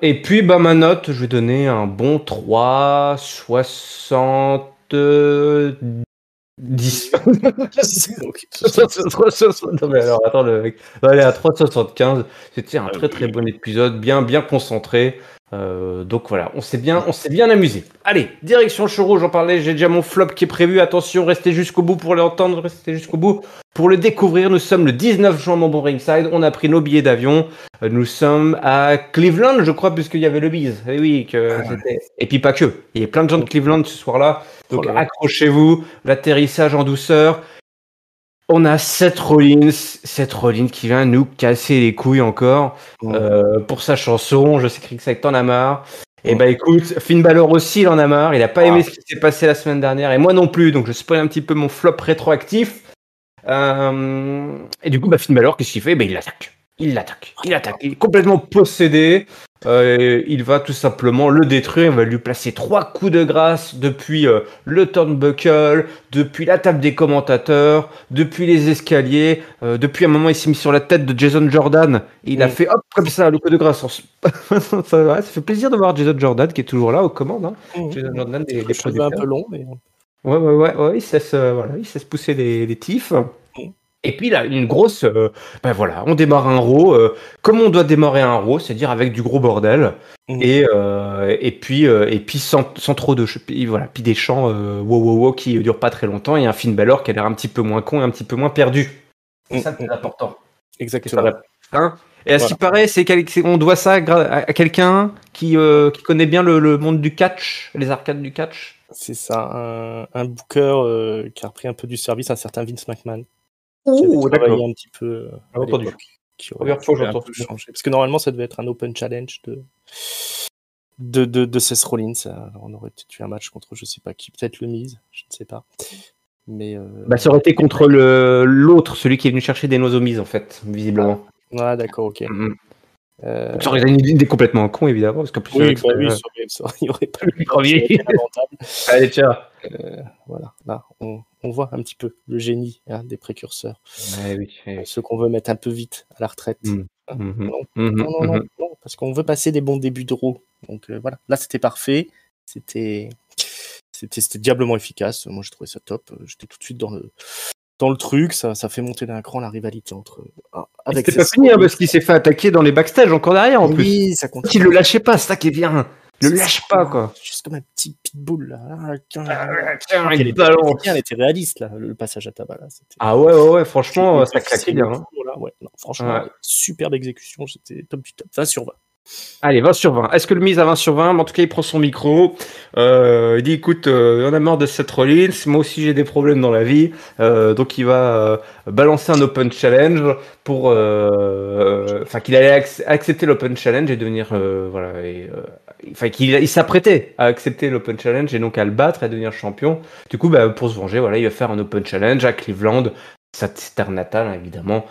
Et puis bah ma note, je vais donner un bon 3,70. Ok. Non mais alors attends, le mec va aller à 3,75. C'était un très très bon épisode, bien concentré. Donc voilà, on s'est bien amusé. Allez, direction Choro, j'en parlais, j'ai déjà mon flop qui est prévu. Attention, restez jusqu'au bout pour l'entendre, restez jusqu'au bout pour le découvrir. Nous sommes le 19 juin, mon bon Ringside. On a pris nos billets d'avion. Nous sommes à Cleveland, je crois, puisqu'il y avait le Biz. Et oui, c'était. Et puis pas que. Il y a plein de gens de Cleveland ce soir-là. Donc accrochez-vous, l'atterrissage en douceur. On a Seth Rollins qui vient nous casser les couilles encore pour sa chanson. Je sais que Ringside t'en a marre. Et bah écoute, Finn Balor aussi il en a marre. Il a pas aimé ce qui s'est passé la semaine dernière et moi non plus. Donc je spoil un petit peu mon flop rétroactif. Et du coup, bah Finn Balor, qu'est-ce qu'il fait? Bah il l'attaque. Il est complètement possédé. Il va tout simplement le détruire. Il va lui placer 3 coups de grâce depuis le turnbuckle, depuis la table des commentateurs, depuis les escaliers. Depuis un moment, il s'est mis sur la tête de Jason Jordan. Et il a fait hop, comme ça, le coup de grâce. Ça fait plaisir de voir Jason Jordan qui est toujours là aux commandes. Jason Jordan, des producteurs. Un peu long, mais. Ouais, il se laisse pousser les tifs. Et puis là, une grosse, ben voilà, on démarre un Raw comme on doit démarrer un Raw, c'est-à-dire avec du gros bordel, et puis sans trop de, voilà, puis des chants wow qui durent pas très longtemps, et un Finn Balor qui a l'air un petit peu moins con et un petit peu moins perdu. C'est ça le plus important. Exactement. Et à ce qui paraît, on doit ça à quelqu'un qui connaît bien le monde du catch, les arcades du catch. C'est ça, un booker qui a repris un peu du service, un certain Vince McMahon. Oh, d'accord. Un petit peu à entendu. l'époque, qui aurait un peu changé. Parce que normalement, ça devait être un open challenge de Seth Rollins. On aurait peut-être eu un match contre je sais pas qui, peut-être le Miz, je ne sais pas. Mais ça aurait été contre l'autre, celui qui est venu chercher des nozomises en fait, visiblement. Ah d'accord, ok. Ça aurait été une idée complètement con évidemment, parce qu'en plus oui, ça il aurait pas eu premier. Allez, ciao. Voilà, là, on voit un petit peu le génie des précurseurs. Oui. Ceux qu'on veut mettre un peu vite à la retraite. Non, parce qu'on veut passer des bons débuts de Raw. Donc voilà, là c'était parfait. C'était diablement efficace. Moi j'ai trouvé ça top. J'étais tout de suite dans le truc. Ça fait monter d'un cran la rivalité entre. Avec c'est pas fini parce qu'il s'est fait attaquer dans les backstage encore derrière en plus. Oui, ça continue. Il le lâchait pas, c'est ça qui est bien. Le lâche pas quoi. Juste comme un petit pitbull là. Tiens, ballon. Elle était réaliste là, le passage à tabac là. Ah ouais, franchement, ça claquait bien. Franchement, superbe exécution, c'était top du top. 20 sur 20. Allez, 20 sur 20. Est-ce que le Miz a 20 sur 20? En tout cas, il prend son micro. Il dit, écoute, on a marre de Seth Rollins. Moi aussi, j'ai des problèmes dans la vie. Donc, il va balancer un Open Challenge pour... qu'il allait accepter l'Open Challenge et devenir... qu'il s'apprêtait à accepter l'Open Challenge et donc à le battre et à devenir champion. Du coup, pour se venger, il va faire un Open Challenge à Cleveland. Sa terre natale, évidemment.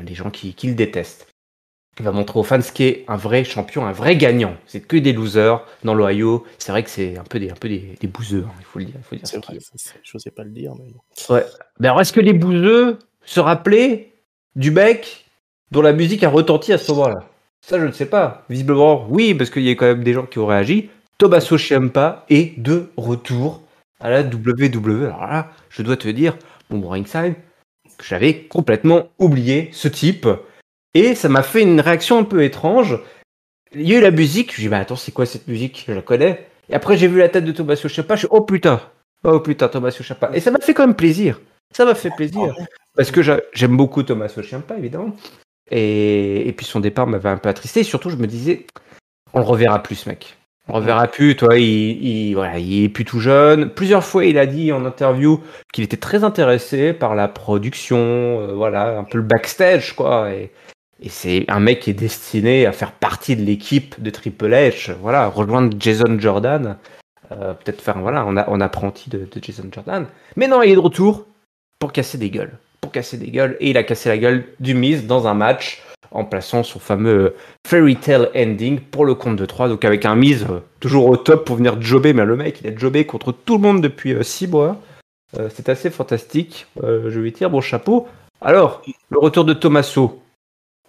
Les gens qui le détestent. Il va montrer aux fans ce qu'est un vrai champion, un vrai gagnant. C'est que des losers dans l'Ohio. C'est vrai que c'est un peu des bouseux, hein, il faut le dire. C'est vrai, je n'osais pas le dire. Mais bon. Ouais. Mais alors, est-ce que les bouseux se rappelaient du mec dont la musique a retenti à ce moment-là? Ça, je ne sais pas. Visiblement, oui, parce qu'il y a quand même des gens qui ont réagi. Tommaso Ciampa est de retour à la WWE. Alors là, je dois te dire, mon ringside, que j'avais complètement oublié ce type. Et ça m'a fait une réaction un peu étrange. Il y a eu la musique, je dis bah attends, c'est quoi cette musique? Je la connais. Et après j'ai vu la tête de Tommaso Ciampa, je suis oh putain, Tommaso Ciampa. Et ça m'a fait quand même plaisir. Ça m'a fait plaisir. Parce que j'aime beaucoup Tommaso Ciampa, évidemment. Et puis son départ m'avait un peu attristé. Et surtout, je me disais, on le reverra plus, ce mec. On le reverra plus, toi, voilà, il est plus tout jeune. Plusieurs fois, il a dit en interview qu'il était très intéressé par la production, voilà, un peu le backstage, quoi. Et c'est un mec qui est destiné à faire partie de l'équipe de Triple H, voilà, rejoindre Jason Jordan, peut-être faire voilà, en apprenti de Jason Jordan. Mais non, il est de retour pour casser des gueules. Et il a cassé la gueule du Miz dans un match en plaçant son fameux Fairy Tale Ending pour le compte de 3. Donc avec un Miz toujours au top pour venir jobber. Mais le mec, il a jobé contre tout le monde depuis 6 mois. C'est assez fantastique. Je vais dire bon chapeau. Alors, le retour de Tommaso.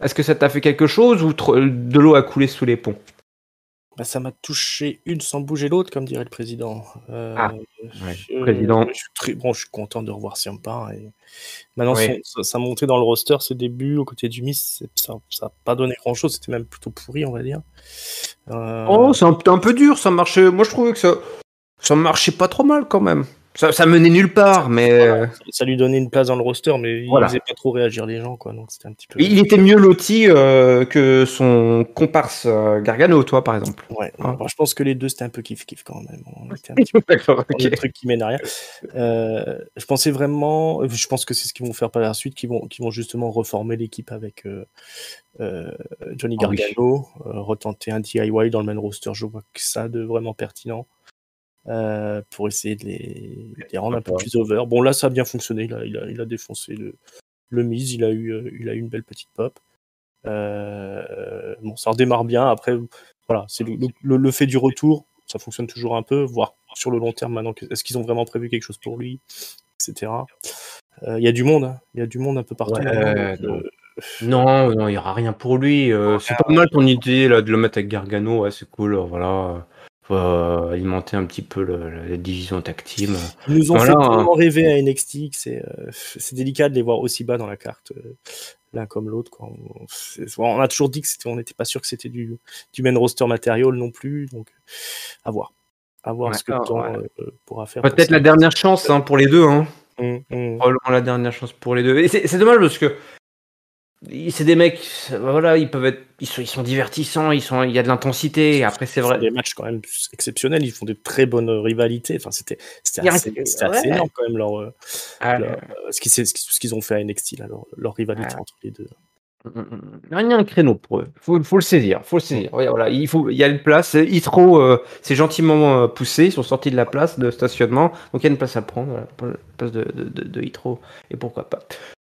Est-ce que ça t'a fait quelque chose ou de l'eau a coulé sous les ponts? Bah, ça m'a touché une sans bouger l'autre, comme dirait le président. Président. Je suis content de revoir Ciampa. Et maintenant, ça montait dans le roster ses débuts aux côtés du Miz. Ça n'a pas donné grand-chose. C'était même plutôt pourri, on va dire. C'est un peu dur. Ça marchait. Moi, je trouvais que ça marchait pas trop mal quand même. Ça menait nulle part, mais ça lui donnait une place dans le roster, mais il faisait pas trop réagir les gens, quoi. Donc c'était un petit peu. Il était mieux loti que son comparse Gargano, toi, par exemple. Ouais. Je pense que les deux c'était un peu kiff quand même. On était un petit peu le truc qui mène à rien. Je pense que c'est ce qu'ils vont faire par la suite, qu'ils vont justement reformer l'équipe avec Johnny Gargano, retenter un DIY dans le main roster. Je vois que ça de vraiment pertinent. Pour essayer de les rendre un peu plus over. Bon, là, ça a bien fonctionné. Il a défoncé le Miz. Il a eu une belle petite pop. Bon, ça redémarre bien. Après, voilà, c'est le fait du retour. Ça fonctionne toujours un peu. Voir sur le long terme maintenant, est-ce qu'ils ont vraiment prévu quelque chose pour lui, etc. Il y a du monde. Hein. Il y a du monde un peu partout. Non, il n'y aura rien pour lui. C'est pas mal ton idée là, de le mettre avec Gargano. Ouais, c'est cool. Voilà. Alimenter un petit peu la division tag team. Ils nous ont fait tellement rêver à NXT que c'est délicat de les voir aussi bas dans la carte, l'un comme l'autre. Quoi. On a toujours dit on n'était pas sûr que c'était du main roster matériel non plus, donc à voir ce que le temps pourra faire. Peut-être la dernière chance pour les deux. Hein. Probablement la dernière chance pour les deux. Et c'est dommage parce que c'est des mecs, voilà, ils sont divertissants, il y a de l'intensité. Après, c'est vrai. Des matchs quand même exceptionnels, ils font de très bonnes rivalités. Enfin, c'était assez énorme quand même ce qu'ils ont fait à NXT, là, leur rivalité entre les deux. Il y a un créneau pour eux. Faut le saisir. Ouais, voilà, il y a une place. Itro, c'est gentiment poussé. Ils sont sortis de la place de stationnement, donc il y a une place à prendre, la place de Itro. Et pourquoi pas.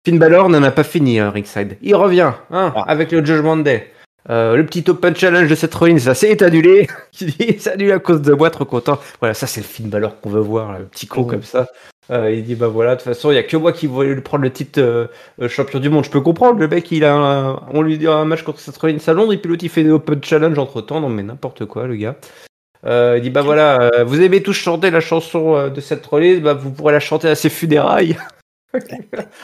Finn Balor n'en a pas fini, ringside. Il revient avec le Judgment Day. Le petit Open Challenge de Seth Rollins, ça s'est annulé. Il dit salut à cause de moi, trop content. Voilà, ça c'est le Finn Balor qu'on veut voir, là, le petit con comme ça. Il dit bah voilà, de toute façon il y a que moi qui voulais lui prendre le titre champion du monde. Je peux comprendre, le mec on lui dit un match contre Seth Rollins à Londres et puis l'autre il fait des Open Challenge entre temps. Non mais n'importe quoi le gars. Il dit bah voilà, vous aimez tous chanter la chanson de Seth Rollins, bah vous pourrez la chanter à ses funérailles.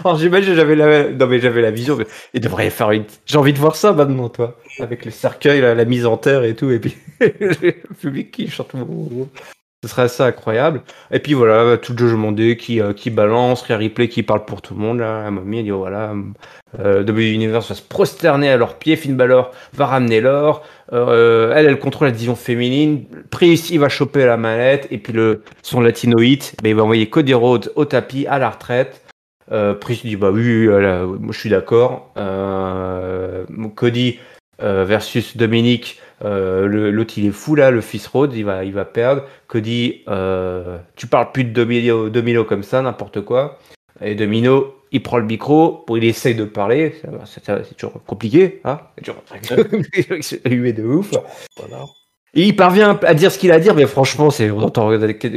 Alors j'imagine j'avais la vision de... Il devrait faire j'ai envie de voir ça maintenant, toi, avec le cercueil, la mise en terre et tout, et puis le public qui chante. Ce serait assez incroyable. Et puis voilà, tout le Judgment Day qui balance, Rhea Ripley qui parle pour tout le monde. Là, la momie elle dit voilà, WWE Universe va se prosterner à leurs pieds, Finn Balor va ramener l'or. Elle contrôle la division féminine. Priest il va choper la mallette et puis son Latino hit, il va envoyer Cody Rhodes au tapis à la retraite. Priest dit bah oui, moi je suis d'accord. Cody versus Dominic, l'autre il est fou là, le fils Rhodes, il va perdre. Cody, tu parles plus de Domino comme ça, n'importe quoi. Et Domino, il prend le micro, il essaye de parler, c'est toujours compliqué, hein, c'est allumé de ouf. Voilà. Et il parvient à dire ce qu'il a à dire, mais franchement, on entend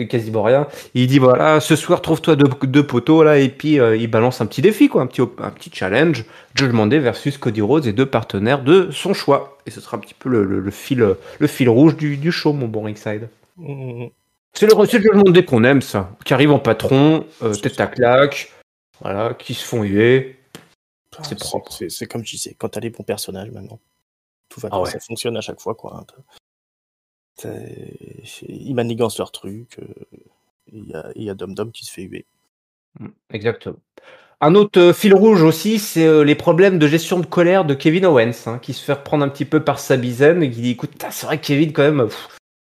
quasiment rien. Il dit voilà, ce soir, trouve-toi deux poteaux là, et puis il balance un petit défi, quoi, un petit challenge. Judgment Day versus Cody Rhodes et 2 partenaires de son choix. Et ce sera un petit peu le fil rouge du show, mon bon Ringside. C'est le Judgment Day qu'on aime, ça. Qui arrive en patron, tête à claque, voilà, qui se font huer. C'est propre. C'est comme je disais, quand t'as les bons personnages maintenant, tout va bien, ça fonctionne à chaque fois, quoi. Ils manigancent leur truc, il y a Dom Dom qui se fait huer. Exactement. Un autre fil rouge aussi, c'est les problèmes de gestion de colère de Kevin Owens, hein, qui se fait reprendre un petit peu par Sami et qui dit écoute, c'est vrai que Kevin, quand même,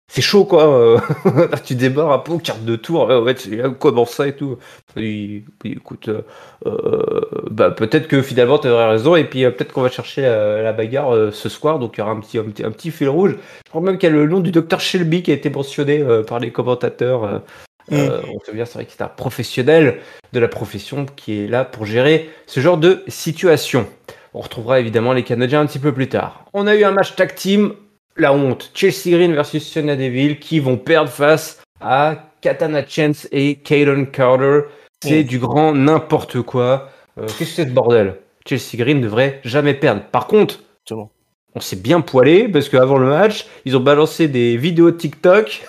c'est chaud, quoi. Tu débarres un peu aux cartes de tour. Ouais, comment ça et tout. Écoute, peut-être que finalement tu aurais raison, et puis peut-être qu'on va chercher la bagarre ce soir, donc il y aura un petit fil rouge. Je crois même qu'il y a le nom du docteur Shelby qui a été mentionné par les commentateurs. On se souvient, c'est vrai que c'est un professionnel de la profession qui est là pour gérer ce genre de situation. On retrouvera évidemment les Canadiens un petit peu plus tard. On a eu un match tag team, la honte. Chelsea Green versus Sonya Deville qui vont perdre face à Katana Chance et Kayden Carter. C'est du grand n'importe quoi. Qu'est-ce que c'est ce bordel? Chelsea Green ne devrait jamais perdre. Par contre, on s'est bien poilé parce qu'avant le match, ils ont balancé des vidéos TikTok.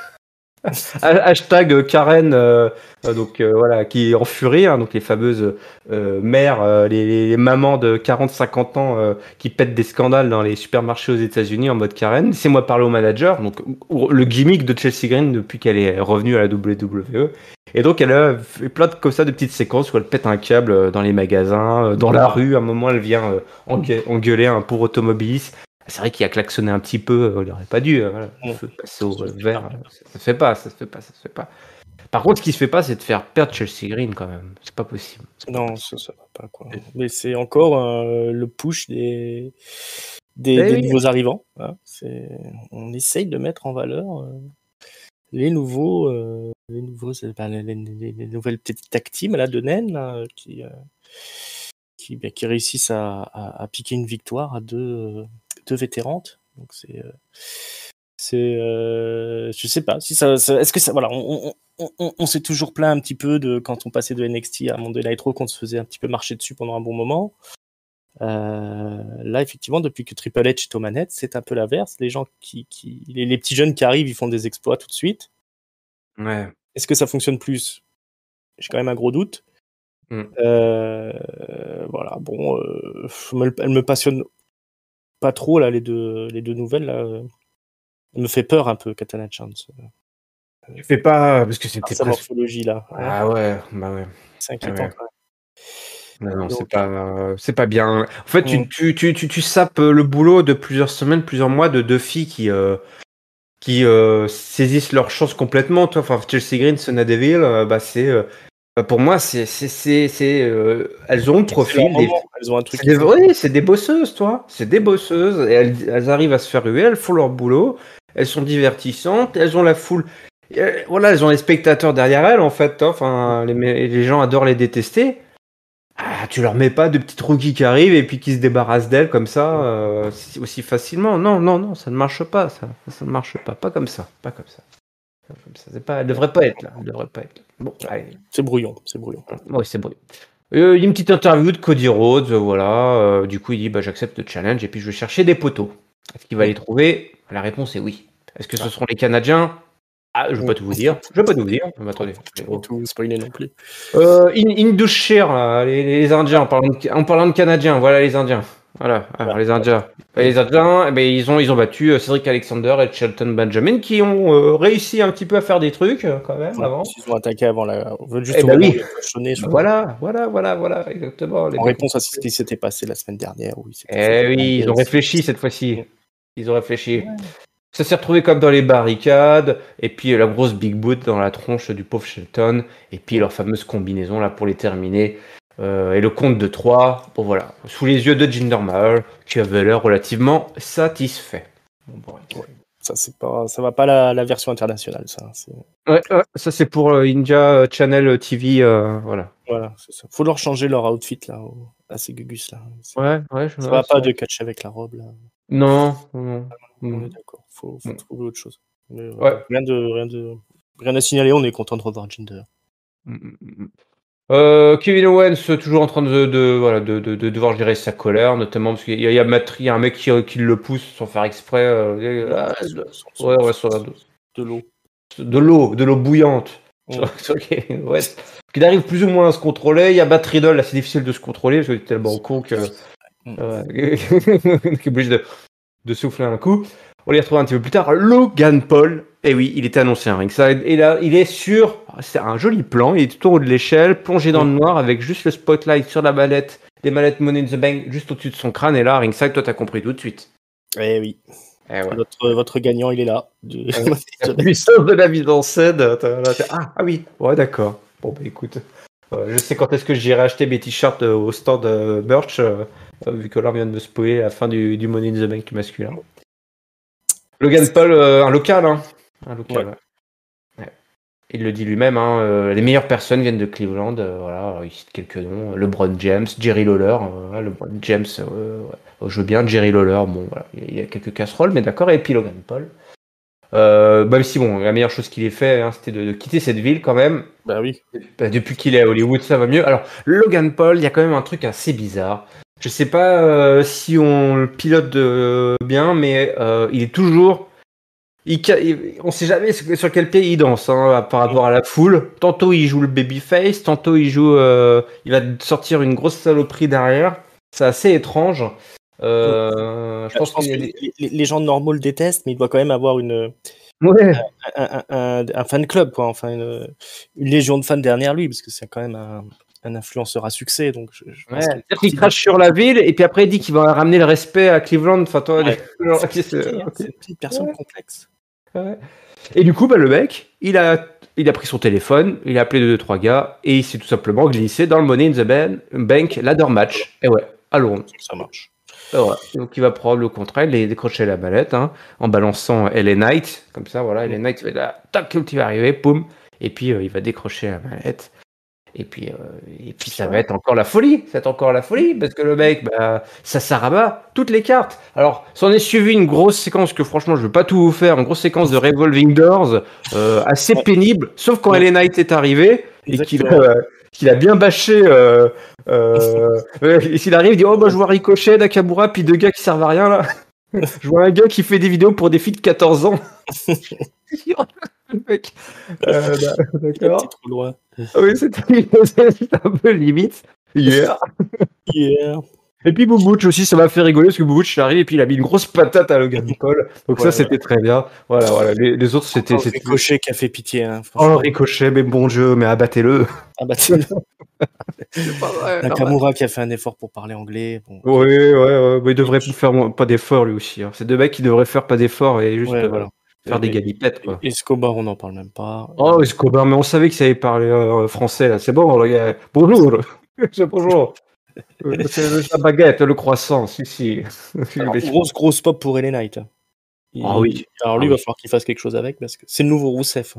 Hashtag Karen, voilà, qui est en furie, hein, donc les fameuses mères, les mamans de 40-50 ans qui pètent des scandales dans les supermarchés aux États-Unis en mode Karen. Laissez-moi parler au manager, donc le gimmick de Chelsea Green depuis qu'elle est revenue à la WWE. Et donc elle a fait plein comme ça de petites séquences où elle pète un câble dans les magasins, dans la rue. À un moment, elle vient engueuler un pauvre automobiliste. C'est vrai qu'il a klaxonné un petit peu, il n'aurait pas dû passer au vert. Ça se fait pas. Par contre, ce qui se fait pas, c'est de faire perdre Chelsea Green quand même. C'est pas possible. Non, ça va pas, quoi. Mais c'est encore le push des nouveaux arrivants. Hein. On essaye de mettre en valeur les nouvelles petites tag teams là, de naines là, qui réussissent à piquer une victoire à deux vétérantes. Donc je sais pas si ça est-ce que ça, voilà, on s'est toujours plaint un petit peu de quand on passait de NXT à Monday Night Raw qu'on se faisait un petit peu marcher dessus pendant un bon moment. Là effectivement, depuis que Triple H est aux manettes, c'est un peu l'inverse. Les gens les petits jeunes qui arrivent, ils font des exploits tout de suite. Ouais. Est-ce que ça fonctionne plus? J'ai quand même un gros doute. Voilà, bon, elle me passionne pas trop là, les deux nouvelles là. Elle me fait peur un peu, Katana Chance. Tu fais pas parce que c'était sa morphologie là. Ah ouais, bah ouais. C'est inquiétant quand même. Non, c'est pas bien. En fait, tu sapes le boulot de plusieurs semaines, plusieurs mois de deux filles qui saisissent leur chance complètement. Toi, enfin, Chelsea Green, Sonya Deville, pour moi, elles ont le profil. Elles ont un truc. Oui, c'est des bosseuses, toi. C'est des bosseuses et elles arrivent à se faire huer. Elles font leur boulot. Elles sont divertissantes. Elles ont la foule. Voilà, elles ont les spectateurs derrière elles, en fait. Enfin, les gens adorent les détester. Tu leur mets pas de petites rookies qui arrivent et puis qui se débarrassent d'elles comme ça aussi facilement. Non, ça ne marche pas. Ça ne marche pas. Pas comme ça. Elle devrait pas être là. Bon, allez. C'est brouillon. Oui, c'est brouillon. Il y a une petite interview de Cody Rhodes, voilà. Du coup, il dit j'accepte le challenge et puis je vais chercher des poteaux. Est-ce qu'il va les trouver? La réponse est oui. Est-ce que ce seront les Canadiens? Je ne vais pas tout vous dire. Attendez. Tout spoiler non plus. Indushir, les Indiens, en parlant de Canadiens, voilà les Indiens. Voilà, alors les Indiens. Les Indiens, ils ont battu Cedric Alexander et Shelton Benjamin qui ont réussi un petit peu à faire des trucs quand même avant. Ils ont attaqué avant juste au moment où il a sonné. Voilà, exactement. En réponse à ce qui s'était passé la semaine dernière. Ils ont réfléchi cette fois-ci. Ils ont réfléchi. Ouais. Ça s'est retrouvé comme dans les barricades, et puis la grosse big boot dans la tronche du pauvre Shelton, et puis leur fameuse combinaison là pour les terminer. Et le compte de 3, bon voilà, sous les yeux de Jinder Mahal, qui avait l'air relativement satisfait. Ça va pas la version internationale, ça. Ouais, ça c'est pour India Channel TV, voilà. Voilà, c'est ça. Faut leur changer leur outfit là, à ces Gugus là. Ouais, Ça va pas de catch avec la robe là. Non. On est d'accord. Faut trouver autre chose. Mais, Ouais. rien à signaler. On est content de revoir Jinder. Kevin Owens toujours en train de devoir gérer sa colère, notamment parce qu'il y a un mec qui le pousse sans faire exprès. De l'eau. De l'eau bouillante. Qu'il arrive plus ou moins à se contrôler. Il y a Matt Riddle, là c'est difficile de se contrôler parce qu'il est tellement con qu'il est obligé de souffler un coup. On les retrouve un petit peu plus tard. Logan Paul, et oui, il était annoncé un ringside. Et là, il est c'est un joli plan. Il est tout en haut de l'échelle, plongé dans le noir, avec juste le spotlight sur la mallette, les mallettes Money in the Bank juste au-dessus de son crâne. Et là, ringside, toi, t'as compris tout de suite. Eh oui. Votre gagnant, il est là. La puissance de la mise en scène. Ah oui, ouais, d'accord. Bon, bah écoute, je sais quand est-ce que j'irai acheter mes t-shirts au stand merch, vu que là, on vient de me spoiler la fin du Money in the Bank masculin. Logan Paul, un local, hein. Un local, ouais. Il le dit lui-même, hein, les meilleures personnes viennent de Cleveland, voilà, alors il cite quelques noms, LeBron James, Jerry Lawler, LeBron James, je veux bien, Jerry Lawler, bon voilà, il y a quelques casseroles, mais d'accord, et puis Logan Paul. Même si bon, la meilleure chose qu'il ait fait, hein, c'était de quitter cette ville quand même. Bah oui. Depuis qu'il est à Hollywood, ça va mieux. Alors, Logan Paul, il y a quand même un truc assez bizarre. Je sais pas si on le pilote bien, mais il est toujours. On sait jamais sur quel pied il danse par rapport à la foule. Tantôt il joue le babyface, tantôt il va sortir une grosse saloperie derrière. C'est assez étrange. Je pense que les gens normaux le détestent, mais il doit quand même avoir un fan club, quoi. Enfin, une légion de fans derrière lui, parce que c'est quand même un influenceur à succès. Donc, c'est-à-dire qu'il crache sur la ville et puis après il dit qu'il va ramener le respect à Cleveland. Enfin, toi, c'est une petite personne complexe. Ouais. Et du coup, le mec, il a pris son téléphone, il a appelé 2-3 gars et il s'est tout simplement glissé dans le Money in the Bank ladder match. Et ouais, allons. Ça marche. Donc il va prendre le contrat, il décrocher la mallette en balançant LA Knight, comme ça, voilà, LA Knight va là, tac, il va arriver, poum, et puis il va décrocher la mallette. Et puis ça va être encore la folie. Parce que le mec, ça s'arabat toutes les cartes. Alors, s'en est suivi une grosse séquence que franchement, je ne veux pas tout vous faire, une grosse séquence de Revolving Doors assez pénible, sauf quand LA Knight est arrivé et qu'il a bien bâché. S'il arrive, il dit je vois Ricochet, Nakamura, puis 2 gars qui servent à rien là. Je vois un gars qui fait des vidéos pour des filles de 14 ans. Le mec. D'accord. C'est trop loin. Oui, c'était un peu limite. Yeah. Et puis Boubouch aussi, ça m'a fait rigoler parce que Boubouch arrive et puis il a mis une grosse patate à Logan Paul. Donc ça, c'était très bien. Voilà. Les autres, c'était. Ricochet qui a fait pitié. Ricochet, mais bon Dieu, mais abattez-le. C'est pas vrai. Nakamura qui a fait un effort pour parler anglais. Bon. Oui, mais il devrait faire pas d'effort lui aussi. C'est 2 mecs qui devraient faire pas d'effort et juste faire des galipettes, quoi. Escobar, on n'en parle même pas. Oh, Escobar, mais on savait qu'il savait parler français, là. C'est bon, le gars. Bonjour. Bonjour. C'est la baguette, le croissant, si. Alors, grosse pop pour LA Knight. Oui. Alors lui, il va falloir qu'il fasse quelque chose avec, parce que c'est le nouveau Rousseff.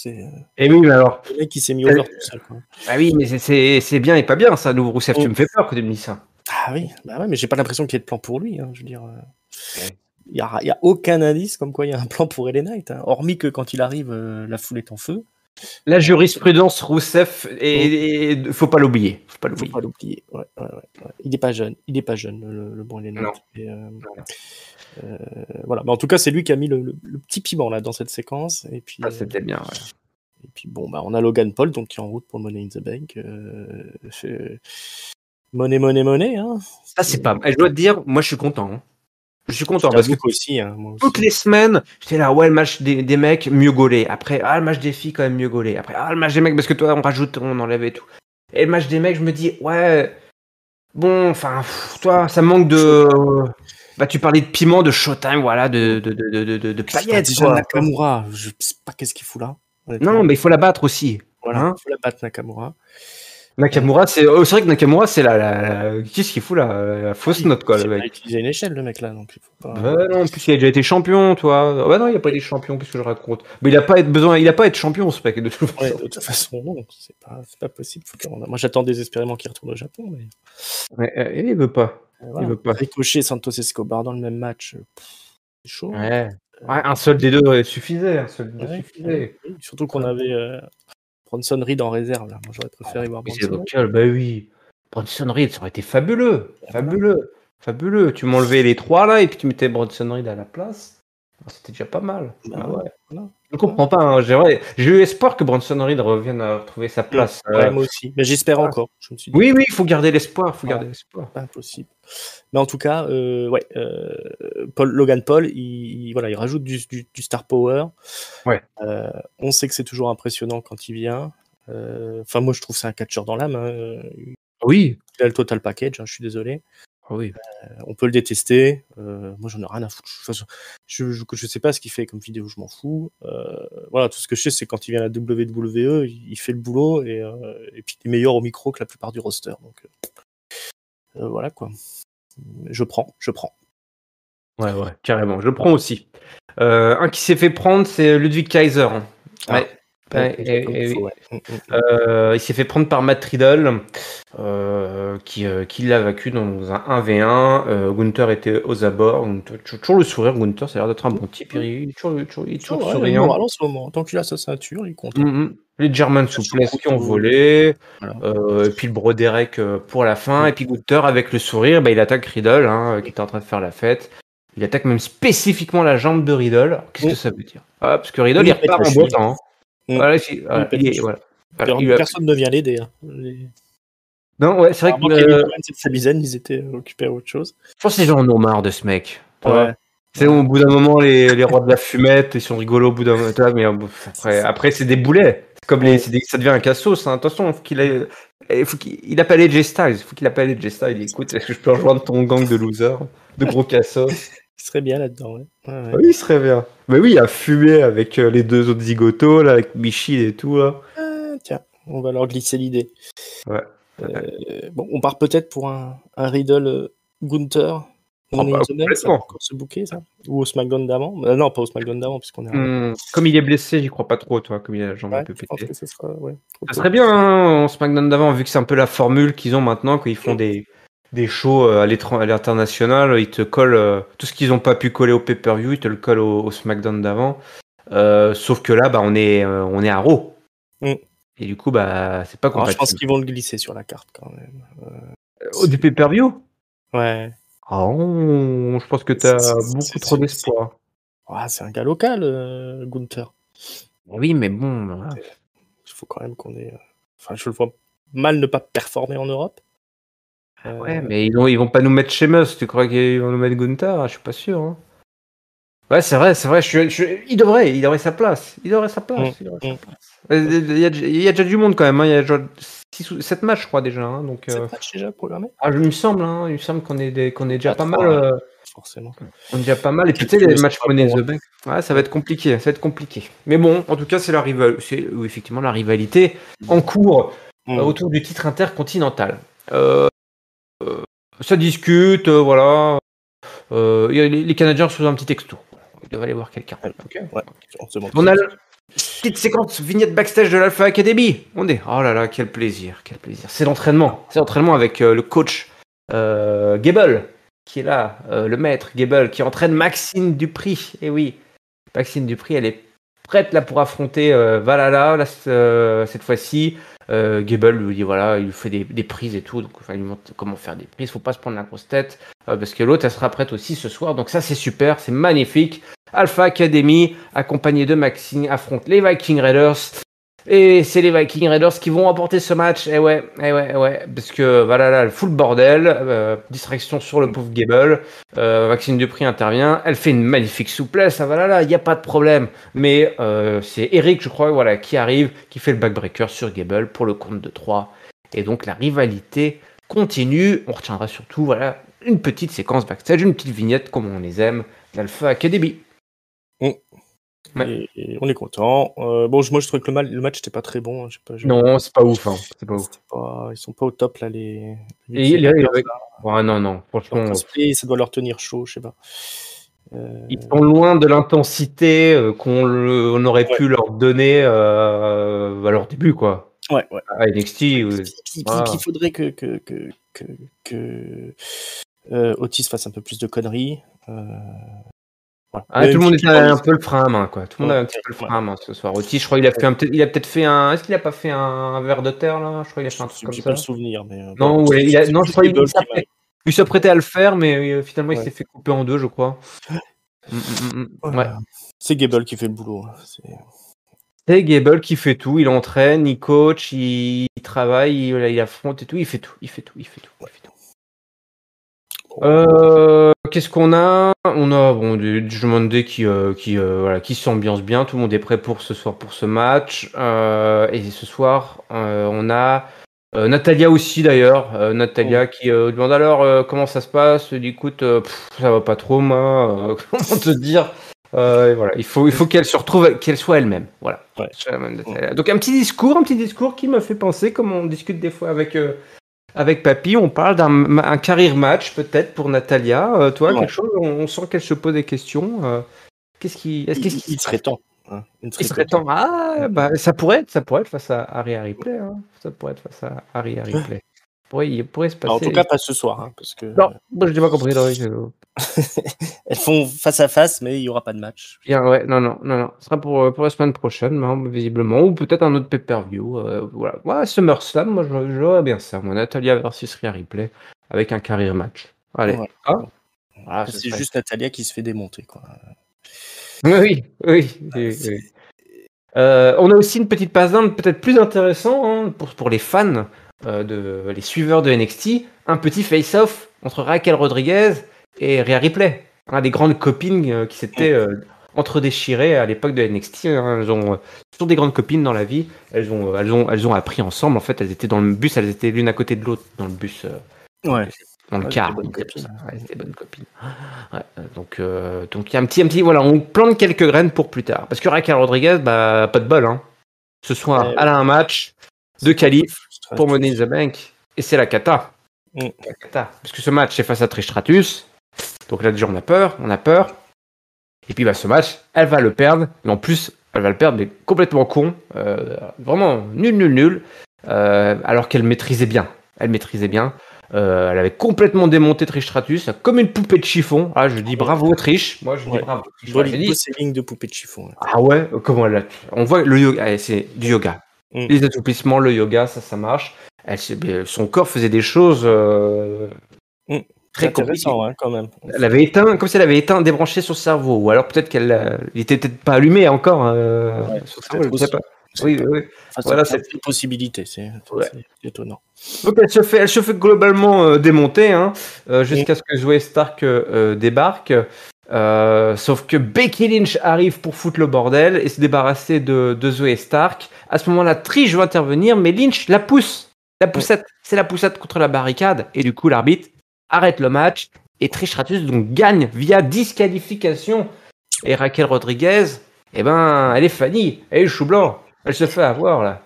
Et oui, mais alors. Le mec qui s'est mis over tout seul, quoi. Ah oui, mais c'est bien et pas bien, ça, nouveau Rousseff. Tu me fais peur que tu me dis ça. Ah oui, mais j'ai pas l'impression qu'il y ait de plan pour lui. Je veux dire, il y a aucun indice comme quoi il y a un plan pour LA Knight. Hormis que quand il arrive, la foule est en feu. La jurisprudence Rousseff, faut pas l'oublier. Faut pas l'oublier. Ouais. Il est pas jeune. Le bon LA Knight. Voilà. Mais en tout cas, c'est lui qui a mis le petit piment là dans cette séquence. Et puis. C'était bien. Ouais. Et puis bon, on a Logan Paul donc qui est en route pour le Money in the Bank. Money. Ça c'est pas. Je dois te dire, moi je suis content. Je suis content parce que aussi, toutes les semaines, j'étais là, le match des mecs mieux gaulé. Après, le match des filles quand même mieux gaulé. Après, le match des mecs parce que toi on enlève et tout. Et le match des mecs, je me dis bon, enfin, toi, ça manque de. Tu parlais de piment, de Showtime, voilà, de paillettes. Déjà Nakamura, je sais pas qu'est-ce qu'il fout là. Non, mais il faut la battre aussi. Voilà, il faut la battre Nakamura. Nakamura, c'est vrai que Nakamura, c'est qu'est-ce qu'il fout là, la fausse note quoi, le Il a mec. utilisé une échelle, le mec là, donc il faut pas. Bah non, en plus il a déjà été champion, toi. Bah non, il a pas été champion, qu'est-ce que je raconte. Mais il a pas être champion, ce mec de toute Ouais, façon. de toute façon, non, c'est pas possible. Moi, j'attends désespérément qu'il retourne au Japon, mais Ouais, il veut pas. voilà. Il veut pas. Ricochet, Santos Escobar dans le même match, c'est chaud. Ouais. Ouais, un seul des deux suffisait. Un seul des deux Ouais, suffisait. oui. Surtout qu'on avait Bronson Reed en réserve là. Moi, j'aurais préféré voir Mais c'est Bronson Reed. local, bah oui. Bronson Reed, ça aurait été fabuleux. Fabuleux. Fabuleux. Tu m'enlevais les trois là et puis tu mettais Bronson Reed à la place. C'était déjà pas mal. Ah ouais. Voilà. Je comprends pas. Hein. J'ai eu espoir que Bronson Reed revienne à retrouver sa place. Ouais, moi aussi. Mais j'espère encore. Je me suis dit, Oui, il faut garder l'espoir. pas impossible. Mais en tout cas, Logan Paul, il rajoute du star power. Ouais. On sait que c'est toujours impressionnant quand il vient. Enfin, moi, je trouve que c'est un catcheur dans l'âme. Hein. Oui. Il a le total package, hein, je suis désolé. Oui. On peut le détester. Moi, j'en ai rien à foutre. Je sais pas ce qu'il fait comme vidéo, je m'en fous. Voilà, tout ce que je sais, c'est quand il vient à la WWE, il fait le boulot et puis il est meilleur au micro que la plupart du roster. Donc voilà quoi. Je prends. Ouais, carrément. Je le prends aussi. Un qui s'est fait prendre, c'est Ludwig Kaiser. Ouais. Il s'est fait prendre par Matt Riddle, qui l'a vaincu dans un 1v1. Gunther était aux abords. Toujours le sourire, Gunther, ça a l'air d'être un bon type. Il est toujours souriant. En ce moment, tant qu'il a sa ceinture, il est content. Les German Suplex qui ont volé. Voilà. Et puis le Broderek pour la fin. Et puis Gunther, avec le sourire, il attaque Riddle, qui était en train de faire la fête. Il attaque même spécifiquement la jambe de Riddle. Qu'est-ce que ça veut dire? Parce que Riddle, il repart en beau temps. Voilà, personne ne vient l'aider. Hein. Non, ouais, c'est vrai que Sami-Zayn, ils étaient occupés à autre chose. Je pense que les gens en ont marre de ce mec. Ouais. C'est au bout d'un moment, les rois de la fumette, ils sont rigolos au bout d'un moment. Mais après, c'est des boulets. C'est comme ça devient un cassos. Hein. Attention, il faut qu'il appelle AJ Styles. Il faut qu'il appelle AJ Styles. Écoute, est-ce que je peux rejoindre ton gang de losers, de gros cassos? Il serait bien là-dedans. Ouais. Oui, il serait bien. Mais oui, il a fumé avec les deux autres zigotos, là, avec Michi et tout. Là. Tiens, on va leur glisser l'idée. Ouais. Bon, on part peut-être pour un Riddle Gunther. C'est encore se booker, ça? Ou au SmackDown d'avant? Non, pas au SmackDown d'avant, puisqu'on est. Comme il est blessé, j'y crois pas trop, toi, comme il a la jambe un peu pétée. Je pense que ce sera, ça serait bien, hein, au SmackDown d'avant, vu que c'est un peu la formule qu'ils ont maintenant, quand ils font des shows à l'international, ils te collent tout ce qu'ils n'ont pas pu coller au pay-per-view, ils te le collent au SmackDown d'avant. Sauf que là, on est à Raw. Et du coup, c'est pas compatible. Je pense qu'ils vont le glisser sur la carte quand même. Du pay-per-view? Ouais. Oh, je pense que t'as beaucoup trop d'espoir. C'est un gars local, Gunther. Oui, mais bon. Il faut quand même qu'on ait. Enfin, je le vois mal ne pas performer en Europe. Ouais, mais ils vont pas nous mettre Sheamus. Tu crois qu'ils vont nous mettre Gunther? Je suis pas sûr. Hein. Ouais, c'est vrai. Il devrait sa place. Il y a déjà du monde quand même. Hein. Il y a déjà 6 ou 7 matchs, je crois déjà. Hein. Donc, 7 matchs déjà programmés? Il me semble qu'on est déjà pas mal. Forcément. On est déjà pas mal. Et puis tu sais, les matchs Money in the Bank. Ouais, ça va être compliqué. Mais bon, en tout cas, c'est effectivement la rivalité en cours autour du titre intercontinental. Ça discute, voilà. Les Canadiens reçoivent un petit texto. Il devrait aller voir quelqu'un. On a une petite séquence vignette backstage de l'Alpha Academy. On est, oh là là, quel plaisir. C'est l'entraînement. Avec le coach Gable, qui est là, le maître Gable, qui entraîne Maxine Dupri. Et oui, Maxine Dupri, elle est prête là pour affronter Valhalla cette fois-ci. Gable lui dit voilà, il lui fait des prises et tout, donc il lui montre comment faire des prises, faut pas se prendre la grosse tête, parce que l'autre elle sera prête aussi ce soir, donc ça c'est super, c'est magnifique. Alpha Academy, accompagné de Maxine, affronte les Viking Raiders, et c'est les Viking Raiders qui vont remporter ce match, et ouais, parce que voilà, là, full bordel, distraction sur le pauvre Gable, Maxine Dupri intervient, elle fait une magnifique souplesse, voilà, là, il n'y a pas de problème, mais c'est Eric, je crois, voilà, qui arrive, qui fait le backbreaker sur Gable pour le compte de 3, et donc la rivalité continue, on retiendra surtout, voilà, une petite séquence backstage, une petite vignette comme on les aime, d'Alpha Academy. Ouais. Et on est content. Bon, moi, je trouvais que le match n'était pas très bon. Non, c'est pas ouf. Hein. C'est pas ouf. Ils sont pas au top, là, les Et Packers. ouais, non, Leur franchement, cosplay, ça doit leur tenir chaud, je sais pas. ils sont loin de l'intensité on aurait pu leur donner à leur début, quoi. Ouais. À NXT. Qu'il faudrait que Otis fasse un peu plus de conneries. Tout le monde était un peu le frein à main, quoi. Tout le monde a un petit peu le frein à main ce soir. Otis, je crois qu'il a peut-être fait un. Est-ce qu'il a pas fait un verre de terre là? Je crois qu'il a fait un truc comme ça. J'ai pas le souvenir, mais non, non, je crois qu'il s'apprêtait à le faire, mais finalement il s'est fait couper en deux, je crois. Ouais. C'est Gable qui fait le boulot. C'est Gable qui fait tout. Il entraîne, il coach, il travaille, il affronte et tout. Il fait tout. Qu'est-ce qu'on a? On a du Monday qui s'ambiance bien. Tout le monde est prêt pour ce soir, pour ce match. Et ce soir, on a Natalia aussi d'ailleurs. Natalia qui demande alors comment ça se passe. Elle dit écoute, ça va pas trop, moi. Comment te dire? Voilà, il faut qu'elle se retrouve, qu'elle soit elle-même. Voilà. Ouais. Donc un petit discours qui me fait penser, comme on discute des fois avec Papy, on parle d'un career match peut-être pour Natalia. Toi, quelque chose, on sent qu'elle se pose des questions. Il serait temps. Il serait temps. Ah, bah, ça pourrait être face à Aria Ripley. Hein. Ça pourrait être face à Aria Ripley. Il pourrait se passer. En tout cas, pas ce soir. Parce que... Non, moi, je n'ai pas compris. Elles font face à face, mais il n'y aura pas de match. Ouais, non. Ce sera pour la semaine prochaine, visiblement. Ou peut-être un autre pay-per-view. Voilà. Ouais, SummerSlam, moi, j'aurais bien ça. Moi, Natalia versus Rhea Ripley avec un career match. Allez. Ouais. C'est juste Natalia qui se fait démonter, quoi. Oui. On a aussi une petite passe d'Inde peut-être plus intéressant pour les fans, les suiveurs de NXT, un petit face-off entre Raquel Rodriguez et Rhea Ripley, des grandes copines qui s'étaient entre-déchirées à l'époque de NXT. Elles sont des grandes copines dans la vie. Elles ont appris ensemble. En fait, elles étaient dans le bus, elles étaient l'une à côté de l'autre dans le bus. Dans le car. C'était bonne copine. Ouais, donc il y a un petit voilà, on plante quelques graines pour plus tard. Parce que Raquel Rodriguez, pas de bol. Hein. Ce soir, elle a un match de qualif pour Money in the Bank. Et c'est la cata. La cata. Parce que ce match, c'est face à Trish Stratus. Donc là, déjà, on a peur. Et puis, ce match, elle va le perdre. Mais en plus, elle va le perdre, mais complètement con. Vraiment nul. Alors qu'elle maîtrisait bien. Elle avait complètement démonté Trish Stratus comme une poupée de chiffon. Ah, je dis bravo Trish. Moi, je dis bravo. Ces lignes de poupée de chiffon. Ah ouais, comment elle a... On voit le yoga, c'est du yoga. Les assouplissements, le yoga, ça marche. Son corps faisait des choses très compliquées. Quand même. Elle avait éteint, comme si elle avait débranché son cerveau. Ou alors peut-être il était peut-être pas allumé encore. Son cerveau, je ne sais pas. Oui. Voilà, c'est une possibilité, c'est étonnant. Donc elle se fait globalement démonter jusqu'à ce que Zoé Stark débarque. Sauf que Becky Lynch arrive pour foutre le bordel et se débarrasser de Zoé Stark. À ce moment-là, Trish veut intervenir, mais Lynch la pousse. La poussette, c'est la poussette contre la barricade. Et du coup, l'arbitre arrête le match. Et Trish Stratus donc gagne via disqualification. Et Raquel Rodriguez, elle est Fanny. Elle est chou blanc. Elle se fait avoir là.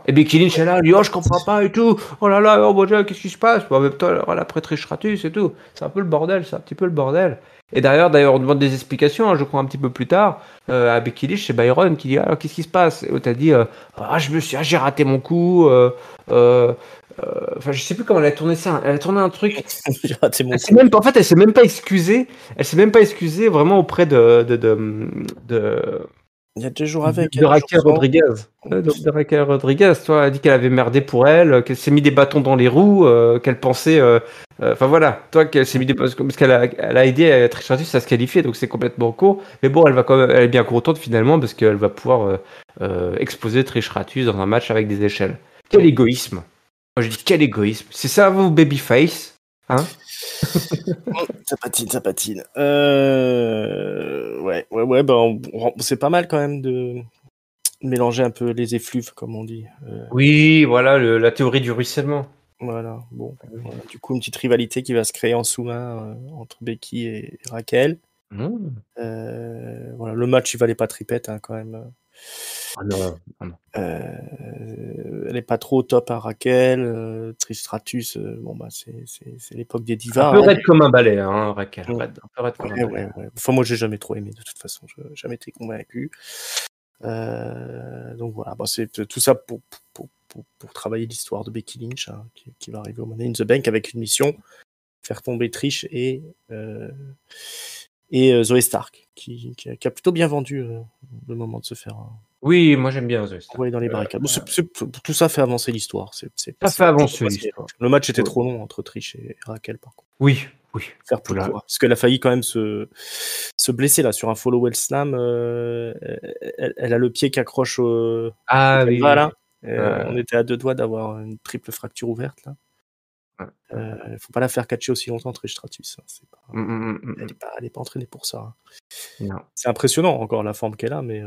Et Becky Lynch est là, elle dit je comprends pas et tout. Oh là là, oh mon Dieu, qu'est-ce qui se passe? En même temps, elle a prêté Stratus et tout. C'est un peu le bordel, Et d'ailleurs, on demande des explications, je crois un petit peu plus tard, à Becky Lynch, c'est Byron qui dit qu'est-ce qui se passe? Et l'autre a dit j'ai raté mon coup. Je sais plus comment elle a tourné ça. Elle a tourné un truc. J'ai raté mon coup. En fait, elle s'est même pas excusée. Vraiment auprès de il y a 2 jours avec. De Raquel Rodriguez. De Raquel Rodriguez, toi, elle a dit qu'elle avait merdé pour elle, qu'elle s'est mis des bâtons dans les roues, qu'elle pensait. Enfin voilà, toi, qu'elle s'est mis des parce qu'elle a aidé Trish Stratus à se qualifier, donc c'est complètement court. Mais bon, elle est bien contente finalement parce qu'elle va pouvoir exposer Trish Stratus dans un match avec des échelles. Quel égoïsme! Moi je dis quel égoïsme! C'est ça vos babyface? Hein? Ça patine. Ouais, c'est pas mal quand même de mélanger un peu les effluves, comme on dit. Oui, voilà, la théorie du ruissellement. Voilà, bon. Voilà. Du coup, une petite rivalité qui va se créer en sous-main entre Becky et Raquel. Voilà, le match, il valait pas tripette, hein, quand même. Ah non, ah non. Elle est pas trop au top, hein, Raquel. Trish Stratus, bon bah c'est l'époque des Un divas. peu Hein. raide comme un balai, hein, Raquel. Mm. Un peu raide comme un balai. Ouais. Enfin, moi, j'ai jamais trop aimé, de toute façon. Je n'ai jamais été convaincu. Donc voilà, bah, c'est tout ça pour travailler l'histoire de Becky Lynch, hein, qui va arriver au Money in the Bank avec une mission, faire tomber Trish et Zoe Stark, qui a plutôt bien vendu le moment de se faire Oui, moi j'aime bien The Star. envoyer dans les barricades. Bon, tout ça fait avancer l'histoire. Ça fait avancer facile. l'histoire. Le match était trop long entre Trish et Raquel, par contre. Oui. Faire plus court. Parce qu'elle a failli quand même se blesser là sur un follow well slam. Elle a le pied qui accroche au oui. là. On était à 2 doigts d'avoir une triple fracture ouverte là. Faut pas la faire catcher aussi longtemps, Trish Stratus. Hein. C'est pas... Elle est pas entraînée pour ça. Hein. Non. C'est impressionnant encore la forme qu'elle a, mais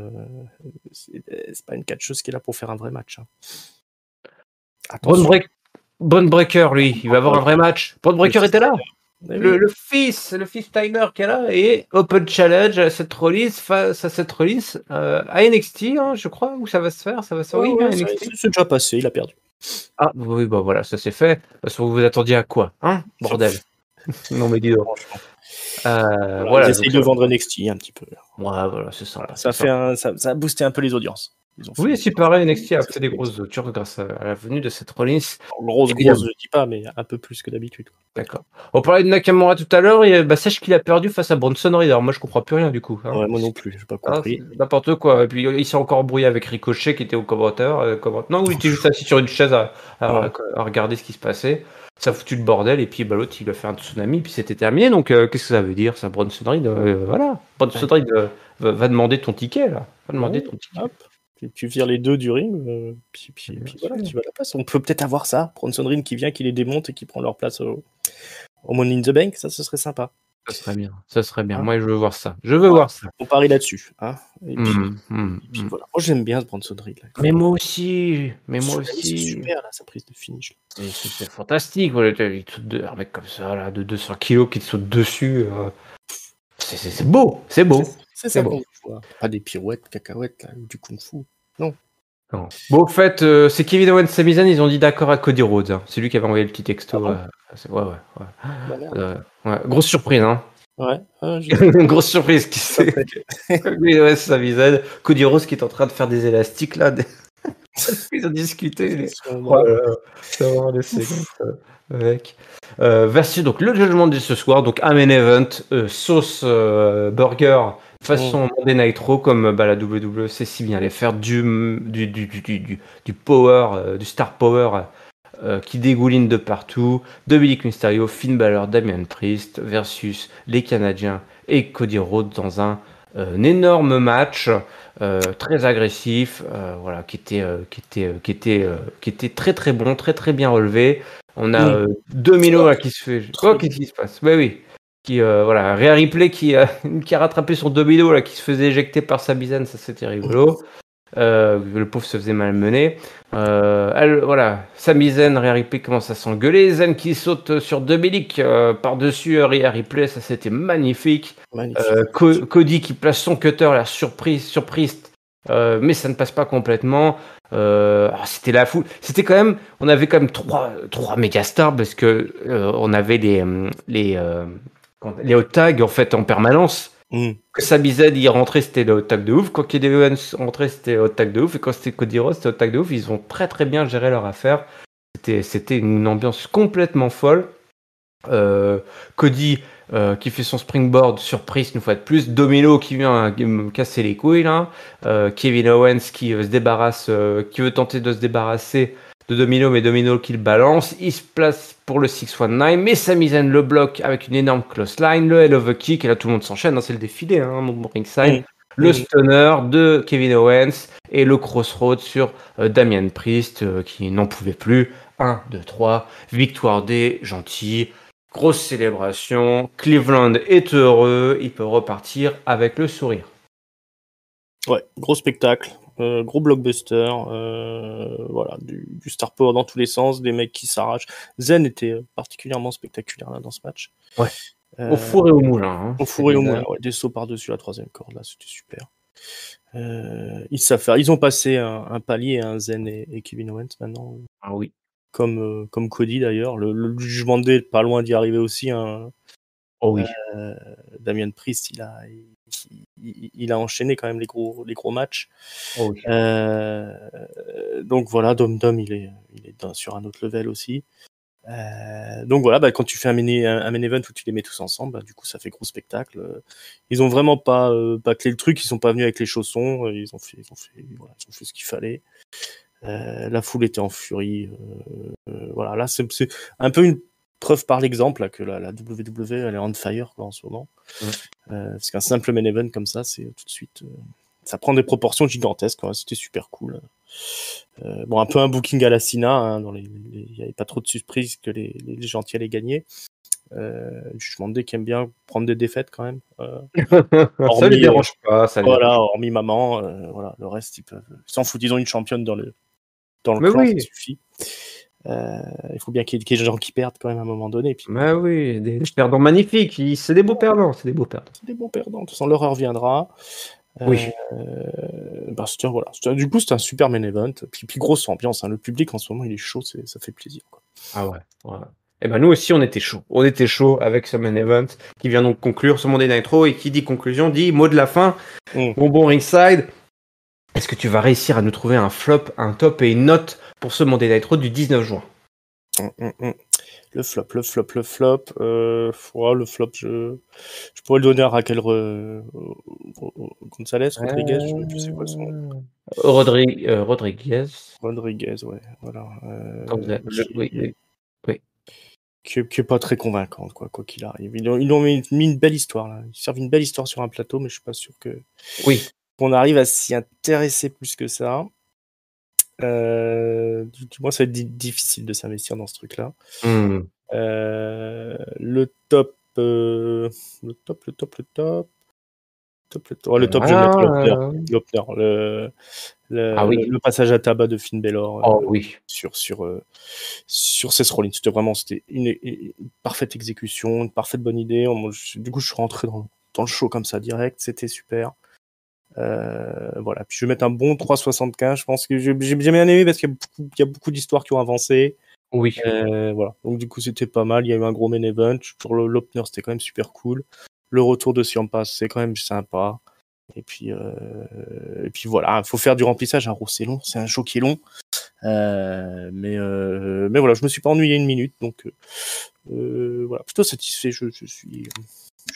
c'est pas une catcheuse qui est là pour faire un vrai match. Hein. Bron Breakker, lui, il va avoir un vrai match. Bron Breakker était là. Le fils Tyler qui est là, et Open Challenge à Seth Rollins face à Seth Rollins à NXT, hein, je crois, où ça va se faire. Oui, NXT. C'est déjà passé, il a perdu. Ah oui, bah voilà, ça c'est fait. Vous vous attendiez à quoi, hein, bordel? Non mais dis donc. Voilà, ils essayent de vendre NXT un petit peu. Ouais, voilà, c'est sympa. Ça a boosté un peu les audiences. Oui, si pareil, NXT a fait des grosses ouvertures grâce à la venue de Seth Rollins. Grosse, je dis pas, mais un peu plus que d'habitude. D'accord. On parlait de Nakamura tout à l'heure, et sache qu'il a perdu face à Bronson Reed. Alors moi, je comprends plus rien du coup. Hein. Ouais, moi non plus, j'ai pas compris. N'importe quoi. Et puis il s'est encore brouillé avec Ricochet qui était au commentateur. Non, il était juste assis sur une chaise à regarder ce qui se passait. Ça a foutu le bordel, et puis l'autre il a fait un tsunami, puis c'était terminé. Donc qu'est-ce que ça veut dire, ça, Bronson Reed voilà. Bronson Reed va demander ton ticket là. Va demander ton ticket. Hop. Tu vires les deux du ring, puis voilà, tu vas à la place. On peut peut-être avoir ça, Bronson Reed qui vient, qui les démonte et qui prend leur place au Money in the Bank, ça ce serait sympa. Ça serait bien. Hein? Moi je veux voir ça. Voir ça. On parie là-dessus. Hein. Et puis voilà. Moi j'aime bien ce Bronson Reed. Là. Mais moi aussi. C'est super là, sa prise de finish. C'est fantastique. Un mec comme ça, là, de 200 kilos qui te saute dessus. C'est beau. C'est beau. C'est ça qu'on voit. Pas des pirouettes, cacahuètes, là, ou du kung-fu. Non. Bon, en fait, c'est Kevin Owens et Sami Zayn, ils ont dit d'accord à Cody Rhodes. Hein. C'est lui qui avait envoyé le petit texto. Ouais. Grosse surprise, hein. Ouais. Grosse surprise. Kevin Owens et Sami Zayn. Cody Rhodes qui est en train de faire des élastiques, là. Ils ont discuté. Ça va avoir des séquences avec. Versus donc le jugement de ce soir, donc un main event, sauce burger façon Monday Night Raw comme la WWE sait si bien les faire, du power, du star power qui dégouline de partout. Dominic Mysterio, Finn Balor, Damian Priest versus les Canadiens et Cody Rhodes dans un énorme match très agressif, voilà, qui était très très bon, très très bien relevé. On a Domino là qui se fait. Quoi, qu'est-ce qui se passe? Bah oui. Voilà, Rhea Ripley qui a rattrapé son Domino là, qui se faisait éjecter par Sami Zayn, ça c'était rigolo. Le pauvre se faisait malmener. Voilà, Sami Zayn, Rhea Ripley commence à s'engueuler. Zayn qui saute sur Dominic par-dessus Rhea Ripley, ça c'était magnifique. Cody qui place son cutter, la surprise, mais ça ne passe pas complètement. C'était la foule. C'était quand même, on avait quand même trois méga stars parce que on avait les hot tags en fait en permanence. Que Sami Zayn y rentrait, c'était le hot tag de ouf. Quand Kevin Owens rentrait, c'était le hot tag de ouf. Et quand c'était Cody Rhodes, c'était le hot tag de ouf. Ils ont très très bien géré leur affaire. C'était une ambiance complètement folle. Cody qui fait son springboard surprise une fois de plus. Domino qui vient me casser les couilles là. Kevin Owens qui se débarrasse, qui veut tenter de se débarrasser de Domino, mais Domino qui le balance. Il se place pour le 619, mais Sami Zayn le bloque avec une énorme clothesline, le Hell of a Kick, et là tout le monde s'enchaîne, hein, c'est le défilé, hein, mon ringside. Le stunner de Kevin Owens et le crossroad sur Damian Priest qui n'en pouvait plus. 1, 2, 3, victoire des gentils. Grosse célébration, Cleveland est heureux, il peut repartir avec le sourire. Ouais, gros spectacle, gros blockbuster, voilà, du star power dans tous les sens, des mecs qui s'arrachent. Zayn était particulièrement spectaculaire là, dans ce match. Ouais. Au four et au moulin. Hein. Au four et au moulin, ouais, des sauts par-dessus la troisième corde, là, c'était super. Ils savent faire. Ils ont passé un palier à Zen et Kevin Owens maintenant. Ah oui. Comme Cody d'ailleurs. Le jugement de est pas loin d'y arriver aussi. Hein. Oh oui. Damien Priest, il a enchaîné quand même les gros matchs. Oh oui. Donc voilà, Dom il est sur un autre level aussi. Donc voilà, quand tu fais un main event où tu les mets tous ensemble, du coup ça fait gros spectacle. Ils ont vraiment pas clé le truc, ils sont pas venus avec les chaussons, ils ont fait ce qu'il fallait. La foule était en furie. Voilà, là c'est un peu une preuve par l'exemple là, que la WWE elle est on fire quoi, en ce moment. Parce qu'un simple main event comme ça, c'est tout de suite, ça prend des proportions gigantesques. Quoi. C'était super cool. Un peu un booking à la Cena, hein, il n'y avait pas trop de surprises que les gentils allaient gagner. Je me demandais qu'ils aiment bien prendre des défaites quand même. Ça les dérange pas. Hormis maman, voilà, le reste ils s'en foutent. Ils ont une championne dans le clan, ça suffit. Il faut bien qu'il y ait des gens qui perdent quand même à un moment donné. Puis, mais oui, des perdants magnifiques. C'est des beaux perdants. C'est des bons perdants. De toute façon, l'heure reviendra. Oui. Voilà. Du coup, c'était un super main event. Puis grosse ambiance. Hein. Le public en ce moment, il est chaud. Ça fait plaisir. Quoi. Ah ouais. Et nous aussi, on était chaud. On était chaud avec ce main event qui vient donc conclure ce Monday Night Raw et qui dit conclusion, dit mot de la fin. Bon Ringside. Est-ce que tu vas réussir à nous trouver un flop, un top et une note pour ce Monday Night Raw du 19 juin? Le flop. Le flop, je pourrais le donner à Raquel Gonzalez, Rodriguez, je sais pas son nom. Rodriguez. Rodriguez, ouais, voilà. Oui. Qui est pas très convaincante, quoi qu'il arrive. Ils ont mis une belle histoire, là. Ils servent une belle histoire sur un plateau, mais je suis pas sûr qu'on arrive à s'y intéresser plus que ça. Du moins, ça va être difficile de s'investir dans ce truc-là. Le top, je vais mettre l'opener. Le passage à tabac de Finn Balor sur Seth Rollins. C'était une parfaite exécution, une parfaite bonne idée. Du coup, je suis rentré dans le show comme ça direct. C'était super. Voilà. Puis je vais mettre un bon 3,75. Je pense que j'ai bien aimé parce qu'il y a beaucoup d'histoires qui ont avancé. Oui. Voilà. Donc du coup, c'était pas mal. Il y a eu un gros main event. Pour l'opener, c'était quand même super cool. Le retour de Ciampa, c'est quand même sympa. Et puis voilà, il faut faire du remplissage. Un Raw, c'est long, c'est un show qui est long. Mais voilà, je me suis pas ennuyé une minute, donc voilà, plutôt satisfait. Je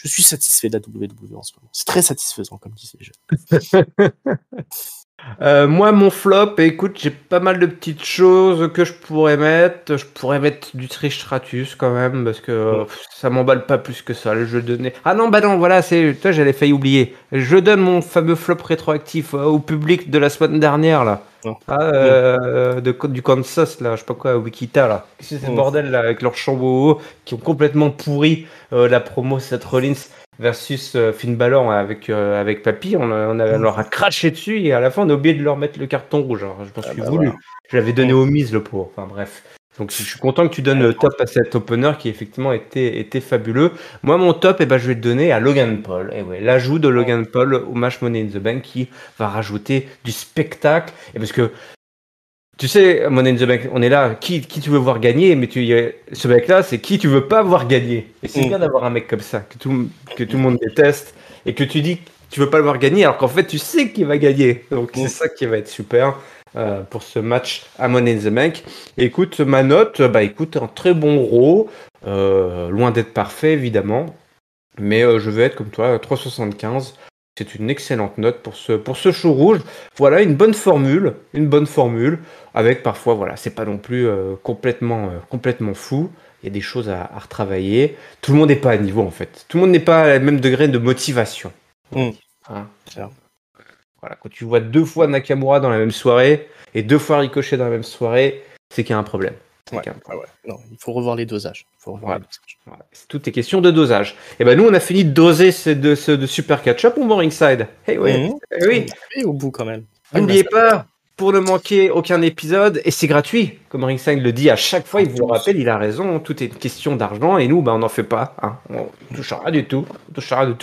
suis satisfait de la WWE en ce moment. C'est très satisfaisant, comme disait les jeunes. Moi, mon flop, écoute, j'ai pas mal de petites choses que je pourrais mettre. Je pourrais mettre du Trish Stratus quand même, parce que ça m'emballe pas plus que ça. Je donnais. Ah non, voilà, toi, j'avais failli oublier. Je donne mon fameux flop rétroactif au public de la semaine dernière, là. Du Kansas, là, je sais pas quoi, Wichita, là. Qu'est-ce que c'est ce bordel, là, avec leurs chambeaux qui ont complètement pourri la promo Seth Rollins versus Finn Balor avec Papy, on leur a craché dessus et à la fin on a oublié de leur mettre le carton rouge. Alors, je m'en suis voulu. Voilà. Je l'avais donné aux mises le pauvre. Enfin bref. Donc je suis content que tu donnes le top à cet opener qui effectivement était fabuleux. Moi mon top, je vais le donner à Logan Paul. Et ouais, l'ajout de Logan Paul au match Money in the Bank qui va rajouter du spectacle. Et parce que tu sais, Money in the Bank, on est là, qui tu veux voir gagner, mais ce mec-là, c'est qui tu veux pas voir gagner. Et c'est bien d'avoir un mec comme ça, que tout le monde déteste, et que tu dis que tu veux pas le voir gagner, alors qu'en fait, tu sais qu'il va gagner. Donc c'est ça qui va être super pour ce match à Money in the Bank. Et écoute, ma note, un très bon Raw, loin d'être parfait, évidemment, mais je vais être comme toi, 3,75. C'est une excellente note pour ce show rouge. Voilà, une bonne formule, avec parfois, voilà, c'est pas non plus complètement fou. Il y a des choses à retravailler. Tout le monde n'est pas à niveau, en fait. Tout le monde n'est pas à le même degré de motivation. Hein. Voilà, quand tu vois 2 fois Nakamura dans la même soirée et 2 fois Ricochet dans la même soirée, c'est qu'il y a un problème. Non, il faut revoir les dosages. Tout est question de dosage. Et nous, on a fini de doser ce super catch-up, mon bon Ringside. Oui, au bout quand même. N'oubliez pas, pour ne manquer aucun épisode, et c'est gratuit, comme Ringside le dit à chaque fois, il vous le rappelle, il a raison, tout est une question d'argent, et nous, on n'en fait pas, hein. On touchera du tout,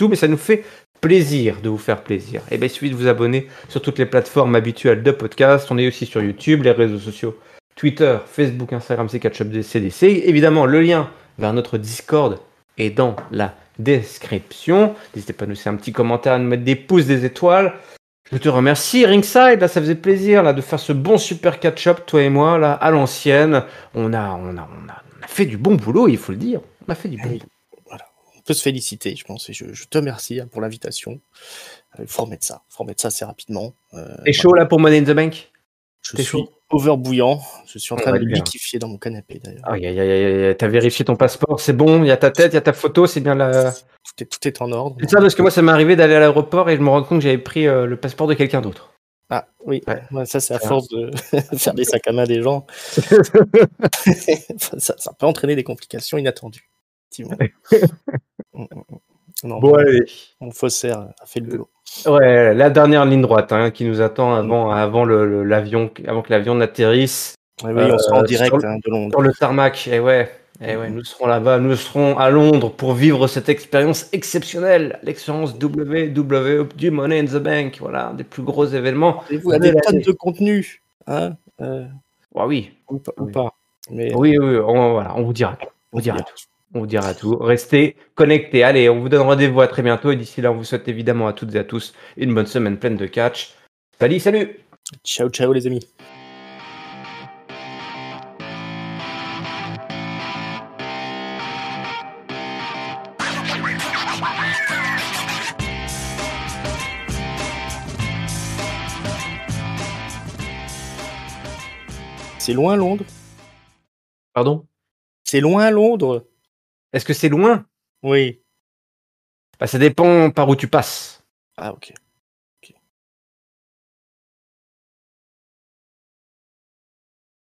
mais ça nous fait plaisir de vous faire plaisir. Et bien, il suffit de vous abonner sur toutes les plateformes habituelles de podcast, on est aussi sur YouTube, les réseaux sociaux, Twitter, Facebook, Instagram, c'est CatchUpCDC, évidemment, le lien vers notre Discord est dans la description, n'hésitez pas à nous laisser un petit commentaire, à nous mettre des pouces, des étoiles. Je te remercie, Ringside, là, ça faisait plaisir là, de faire ce bon super catch-up, toi et moi, là, à l'ancienne. On a fait du bon boulot, il faut le dire. On a fait du bon boulot. Voilà. On peut se féliciter, je pense, et je te remercie pour l'invitation. Il faut remettre ça assez rapidement. T'es chaud là pour Money in the Bank? Je suis overbouillant, je suis en train de liquéfier dans mon canapé d'ailleurs. T'as vérifié ton passeport, c'est bon, il y a ta tête, il y a ta photo, c'est bien là. Tout est en ordre. C'est ça, parce que moi ça m'est arrivé d'aller à l'aéroport et je me rends compte que j'avais pris le passeport de quelqu'un d'autre. Ah oui, ouais, ça c'est à force de faire des sacs à main des gens. ça peut entraîner des complications inattendues. Non, bon, allez. Mon faussaire a fait le boulot. Ouais, la dernière ligne droite qui nous attend avant l'avion, avant que l'avion n'atterrisse. Oui, on sera en direct de Londres. Sur le tarmac, nous serons là-bas, nous serons à Londres pour vivre cette expérience exceptionnelle, l'expérience WWE du Money in the Bank, voilà, un des plus gros événements. Et vous avez des tonnes de contenu, hein oui. Ou pas. Mais... Oui, on vous dira tout. On vous dira tout. Restez connectés. Allez, on vous donne rendez-vous à très bientôt. Et d'ici là, on vous souhaite évidemment à toutes et à tous une bonne semaine pleine de catch. Salut. Ciao les amis. C'est loin Londres? Pardon? C'est loin Londres? Est-ce que c'est loin? Oui. Ça dépend par où tu passes. Ah ok.